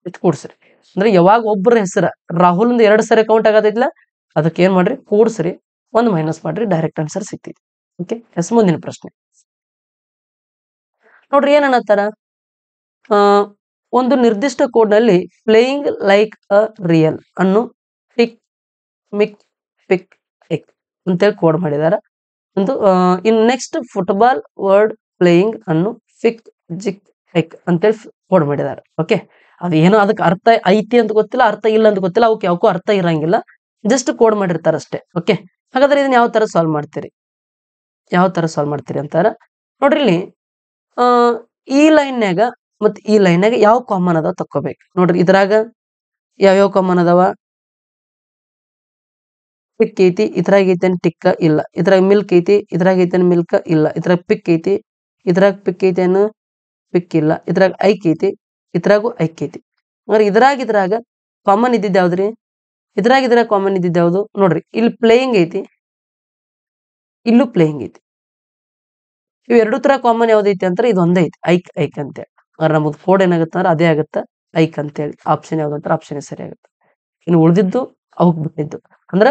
ಇಷ್ಟು ಕೂಡ್ಸ್ರಿ ಅಂದ್ರೆ ಯಾವಾಗ ಒಬ್ಬರ ಹೆಸರ ರಾಹುಲ್ 2 ಸರಿ ಕೌಂಟ್ ಆಗತೈತ್ಲ ಅದಕ್ಕೆ ಏನ್ ಮಾಡ್ರಿ ಕೂಡ್ಸ್ರಿ 1 ಮೈನಸ್ ಮಾಡ್ರಿ ಡೈರೆಕ್ಟ್ ಆನ್ಸರ್ ಸಿಗ್ತೈತಿ ಓಕೆ ಎಸ್ ಮುಂದಿನ ಪ್ರಶ್ನೆ ನೋಡ್ರಿ ಏನ್ ಅನ್ನತ್ತಾರ ಒಂದು ನಿರ್ದಿಷ್ಟ ಕೋಡ್ ನಲ್ಲಿ ಪ್ಲೇಯಿಂಗ್ ಲೈಕ್ ಅ ರಿಯಲ್ ಅನ್ನು ಟಿಕ್ ಮಿಕ್ ಪಿಕ್ ಎಕ್ ಅಂತೇಳಿ ಕೋಡ್ ಮಾಡಿದಾರ ಒಂದು ಇನ್ ನೆಕ್ಸ್ಟ್ ಫುಟ್ಬಾಲ್ ವರ್ಡ್ ಪ್ಲೇಯಿಂಗ್ ಅನ್ನು ಫಿಕ್ ಜಿಕ್ ಎಕ್ ಅಂತೇಳಿ ಕೋಡ್ ಮಾಡಿದಾರ ಓಕೆ ಅದು ಏನೋ ಅದಕ್ಕೆ ಅರ್ಥ ಐತಿ ಅಂತ ಗೊತ್ತಿಲ್ಲ ಅರ್ಥ ಇಲ್ಲ ಅಂತ ಗೊತ್ತಿಲ್ಲ ಅವಕ್ಕೆ ಯಾವಕ್ಕೂ ಅರ್ಥ ಇರಂಗಿಲ್ಲ ಜಸ್ಟ್ ಕೋಡ್ ಮಾಡಿರ್ತಾರ ಅಷ್ಟೇ ಓಕೆ ಹಾಗಾದ್ರೆ ಇದನ್ನ ಯಾವ ತರ ಸಾಲ್ವ್ ಮಾಡ್ತೀರಿ ಅಂತಾರ ನೋಡ್ರಿ ಇಲ್ಲಿ ಈ ಲೈನ್ಯಾಗ ಮತ್ ಈ ಲೈನ್ಯಾಗ ಯಾವ ಕಾಮನ್ ಅದಾವ ತಕ್ಕೋಬೇಕು ನೋಡ್ರಿ ಇದ್ರಾಗ ಯಾವ್ಯಾವ ಕಾಮನ್ ಅದಾವ ಟಿಕ್ ಐತಿ ಇದ್ರಾಗ ಐತೇನ್ ಟಿಕ್ಕ ಇಲ್ಲ ಇದ್ರಾಗ ಮಿಲ್ಕ್ ಐತಿ ಇದ್ರಾಗ ಐತೇನ್ ಮಿಲ್ಕ್ ಇಲ್ಲ ಇದ್ರಾಗ ಪಿಕ್ ಐತಿ ಇದ್ರಾಗ ಪಿಕ್ ಐತೇನು ಪಿಕ್ ಇಲ್ಲ ಇದ್ರಾಗ ಐಕ್ ಐತಿ ಇದ್ರಾಗು ಐಕ್ ಐತಿ ಅಂದ್ರೆ ಇದ್ರಾಗ ಕಾಮನ್ ಇದ್ದಿದ್ ಯಾವ್ದ್ರಿ ಇದ್ರಾಗ ಕಾಮನ್ ಇದ್ದಿದ್ ಯಾವ್ದು ನೋಡ್ರಿ ಇಲ್ಲಿ ಪ್ಲೇಯಿಂಗ್ ಐತಿ ಇಲ್ಲೂ ಪ್ಲೇಯಿಂಗ್ ಐತಿ ಇವ್ ಎರಡು ತರ ಕಾಮನ್ ಯಾವ್ದೈತಿ ಅಂತಾರೆ ಇದು ಒಂದೇ ಐತಿ ಐಕ್ ಅಂತೇಳಿ ಅಂದ್ರೆ ನಮ್ದು ಕೋಡ್ ಏನಾಗುತ್ತೆ ಅಂದ್ರೆ ಅದೇ ಆಗುತ್ತೆ ಐಕ್ ಅಂತೇಳಿ ಆಪ್ಷನ್ ಯಾವ್ದಂತಾರೆ ಆಪ್ಷನ್ ಸರಿ ಆಗುತ್ತೆ ಇನ್ನು ಉಳಿದಿದ್ದು ಅವಕ್ ಬಿಟ್ಟಿದ್ದು ಅಂದ್ರ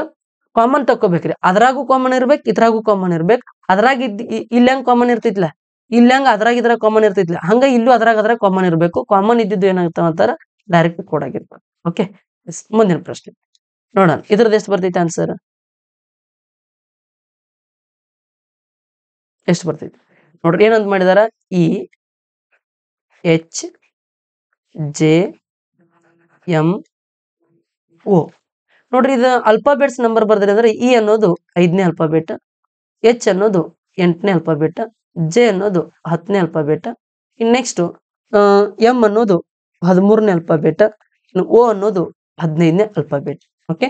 ಕಾಮನ್ ತಕ್ಕೋಬೇಕ್ರಿ ಅದ್ರಾಗೂ ಕಾಮನ್ ಇರ್ಬೇಕು ಇದ್ರಾಗೂ ಕಾಮನ್ ಇರ್ಬೇಕು ಅದ್ರಾಗ ಇಲ್ಲಿ ಹೆಂಗ್ ಕಾಮನ್ ಇರ್ತೈತ್ಲ ಇಲ್ಲಿ ಹೆಂಗ್ ಇದ್ರಾಗ ಕಾಮನ್ ಇರ್ತೈತ್ಲ ಹಂಗ ಇಲ್ಲೂ ಅದ್ರಾಗ ಕಾಮನ್ ಇರ್ಬೇಕು ಕಾಮನ್ ಇದ್ದಿದ್ದು ಏನಾಗುತ್ತೆ ಅಂತಾರ ಡೈರೆಕ್ಟ್ ಕೋಡ್ ಆಗಿರ್ಬೇಕು ಓಕೆ ಮುಂದಿನ ಪ್ರಶ್ನೆ ನೋಡೋಣ ಇದ್ರದ್ದು ಎಷ್ಟು ಬರ್ತೈತಿ ಆನ್ಸರ್ ಎಷ್ಟು ಬರ್ತೈತಿ ನೋಡ್ರಿ ಏನಂತ ಮಾಡಿದಾರ E H J M O ನೋಡ್ರಿ ಇದು ಅಲ್ಫಾಬೆಟ್ಸ್ ನಂಬರ್ ಬರ್ದ್ರಿ ಅಂದ್ರೆ ಇ ಅನ್ನೋದು 5ನೇ ಅಲ್ಫಾಬೆಟ್ ಎಚ್ ಅನ್ನೋದು 8ನೇ ಅಲ್ಫಾಬೆಟ್ ಜೆ ಅನ್ನೋದು 10ನೇ ಅಲ್ಫಾಬೆಟ್ ಇನ್ ನೆಕ್ಸ್ಟ್ ಎಂ ಅನ್ನೋದು 13ನೇ ಅಲ್ಫಾಬೆಟ್ ಇನ್ನು ಓ ಅನ್ನೋದು 15ನೇ ಅಲ್ಫಾಬೆಟ್. ಓಕೆ,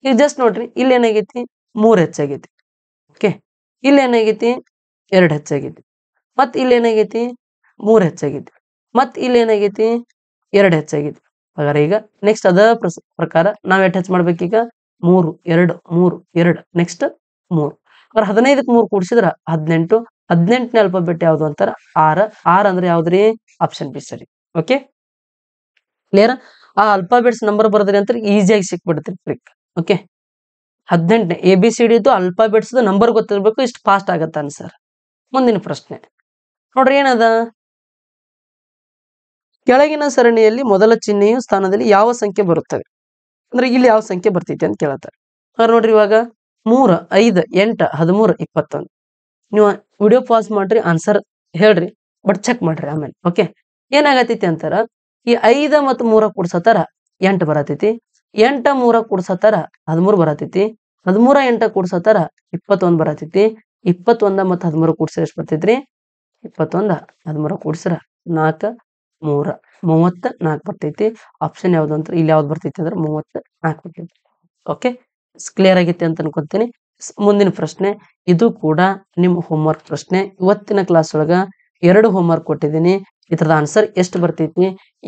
ಈಗ ಜಸ್ಟ್ ನೋಡ್ರಿ ಇಲ್ಲಿ ಏನಾಗೈತಿ 3 ಹೆಚ್ಚಾಗೈತಿ. ಓಕೆ, ಇಲ್ಲಿ ಏನಾಗೈತಿ 2 ಹೆಚ್ಚಾಗೈತಿ, ಮತ್ ಇಲ್ಲಿ ಏನಾಗೈತಿ 3 ಹೆಚ್ಚಾಗೈತಿ, ಮತ್ ಇಲ್ಲಿ ಏನಾಗೈತಿ 2 ಹೆಚ್ಚಾಗೈತಿ. ಹಾಗಾದ್ರೆ ಈಗ ನೆಕ್ಸ್ಟ್ ಅದ ಪ್ರಕಾರ ನಾವ್ ಎಷ್ಟು ಹೆಚ್ಚು ಮಾಡ್ಬೇಕೀಗ 3 2 3 2 ನೆಕ್ಸ್ಟ್ 3. ಅವ್ರ 15ಕ್ಕೆ 3 ಕೂಡಿಸಿದ್ರ 18. 18ನೇ ಅಲ್ಫಾಬೆಟ್ ಯಾವ್ದು ಅಂತಾರ ಆರ್. ಆರ್ ಅಂದ್ರೆ ಯಾವ್ದ್ರಿ ಆಪ್ಷನ್ ಬಿ ಸರಿ. Okay, clear. ಆ ಅಲ್ಫಾಬೆಟ್ಸ್ ನಂಬರ್ ಬರದ್ರಿ ಅಂತ ಈಸಿಯಾಗಿ ಸಿಕ್ಬಿಡ್ತೀರಿ ಟ್ರಿಕ್. ಓಕೆ, 18ನೇ ABCD ಇದ್ದು ಅಲ್ಫಾಬೆಟ್ಸ್ ನಂಬರ್ ಗೊತ್ತಿರ್ಬೇಕು, ಇಷ್ಟು ಫಾಸ್ಟ್ ಆಗತ್ತ ಆನ್ಸರ್. ಮುಂದಿನ ಪ್ರಶ್ನೆ ನೋಡ್ರಿ ಏನದ, ಕೆಳಗಿನ ಸರಣಿಯಲ್ಲಿ ಮೊದಲ ಚಿಹ್ನೆಯು ಸ್ಥಾನದಲ್ಲಿ ಯಾವ ಸಂಖ್ಯೆ ಬರುತ್ತವೆ, ಅಂದ್ರೆ ಇಲ್ಲಿ ಯಾವ ಸಂಖ್ಯೆ ಬರ್ತೈತಿ ಅಂತ ಕೇಳತ್ತಾರೆ. ಅವ್ರು ನೋಡ್ರಿ ಇವಾಗ 3 5 8 13 21. ನೀವು ವಿಡಿಯೋ ಪಾಸ್ ಮಾಡ್ರಿ, ಆನ್ಸರ್ ಹೇಳ್ರಿ, ಬಟ್ ಚೆಕ್ ಮಾಡ್ರಿ ಆಮೇಲೆ. ಓಕೆ, ಏನಾಗತೈತಿ ಅಂತಾರ, ಈ 5 ಮತ್ತು 3 ಕೂಡ್ಸತ್ತಾರ 8 ಬರತೈತಿ, 8 3 ಕೂಡ್ಸತ್ತಾರ 13 ಬರತೈತಿ, 13 8 ಕೂಡ್ಸತ್ತಾರ 21 ಬರತೈತಿ, 21 ಮತ್ತು 13 ಕೂಡ್ಸಿರ ಎಷ್ಟು ಬರ್ತೈತ್ರಿ 21 13 ಕೂಡ್ಸಿರ 4 3 34 ಬರ್ತೈತಿ. ಆಪ್ಷನ್ ಯಾವ್ದು ಅಂತ ಇಲ್ಲಿ ಯಾವ್ದು ಬರ್ತೈತಿ ಅಂದ್ರೆ 34 ಬರ್ತೈತಿ. ಓಕೆ, ಕ್ಲಿಯರ್ ಆಗೈತಿ ಅಂತ ಅನ್ಕೊಂತೀನಿ. ಮುಂದಿನ ಪ್ರಶ್ನೆ ಇದು ಕೂಡ ನಿಮ್ಮ ಹೋಮ್ವರ್ಕ್ ಪ್ರಶ್ನೆ. ಇವತ್ತಿನ ಕ್ಲಾಸ್ ಒಳಗ 2 ಹೋಮ್ವರ್ಕ್ ಕೊಟ್ಟಿದ್ದೀನಿ. ಇದ್ರದ ಆನ್ಸರ್ ಎಷ್ಟು ಬರ್ತೈತಿ,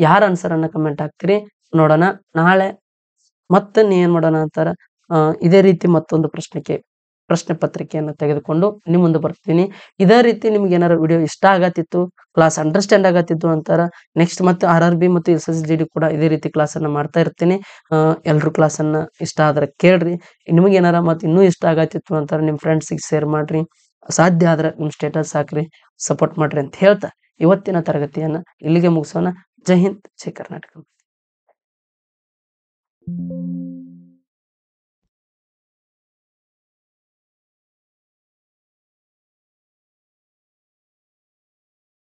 ಯಾರ ಆನ್ಸರ್ ಅನ್ನ ಕಮೆಂಟ್ ಹಾಕ್ತಿರಿ ನೋಡೋಣ. ನಾಳೆ ಮತ್ತೆ ನೀ ಏನ್ ಮಾಡೋಣ ಅಂತಾರ ಇದೇ ರೀತಿ ಮತ್ತೊಂದು ಪ್ರಶ್ನೆ ಪತ್ರಿಕೆಯನ್ನು ತೆಗೆದುಕೊಂಡು ನಿಮ್ಮ ಮುಂದೆ ಬರ್ತೀನಿ. ಇದೇ ರೀತಿ ನಿಮ್ಗೆ ಏನಾರ ವಿಡಿಯೋ ಇಷ್ಟ ಆಗತ್ತಿತ್ತು, ಕ್ಲಾಸ್ ಅಂಡರ್ಸ್ಟ್ಯಾಂಡ್ ಆಗತ್ತಿತ್ತು ಅಂತಾರ ನೆಕ್ಸ್ಟ್ ಮತ್ತೆ RRB ಮತ್ತು SSGD ಕೂಡ ಇದೇ ರೀತಿ ಕ್ಲಾಸ್ ಅನ್ನ ಮಾಡ್ತಾ ಇರ್ತೀನಿ. ಎಲ್ರು ಕ್ಲಾಸ್ ಅನ್ನ ಇಷ್ಟ ಆದ್ರೆ ಕೇಳ್ರಿ. ನಿಮ್ಗೆ ಏನಾರ ಮತ್ತೆ ಇನ್ನೂ ಇಷ್ಟ ಆಗತ್ತಿತ್ತು ಅಂತಾರ ನಿಮ್ ಫ್ರೆಂಡ್ಸಿಗೆ ಶೇರ್ ಮಾಡ್ರಿ, ಸಾಧ್ಯ ಆದ್ರೆ ನಿಮ್ ಸ್ಟೇಟಸ್ ಹಾಕ್ರಿ, ಸಪೋರ್ಟ್ ಮಾಡ್ರಿ ಅಂತ ಹೇಳ್ತಾ ಇವತ್ತಿನ ತರಗತಿಯನ್ನ ಇಲ್ಲಿಗೆ ಮುಗಿಸೋಣ. ಜೈ ಹಿಂದ್, ಜೈ ಕರ್ನಾಟಕ.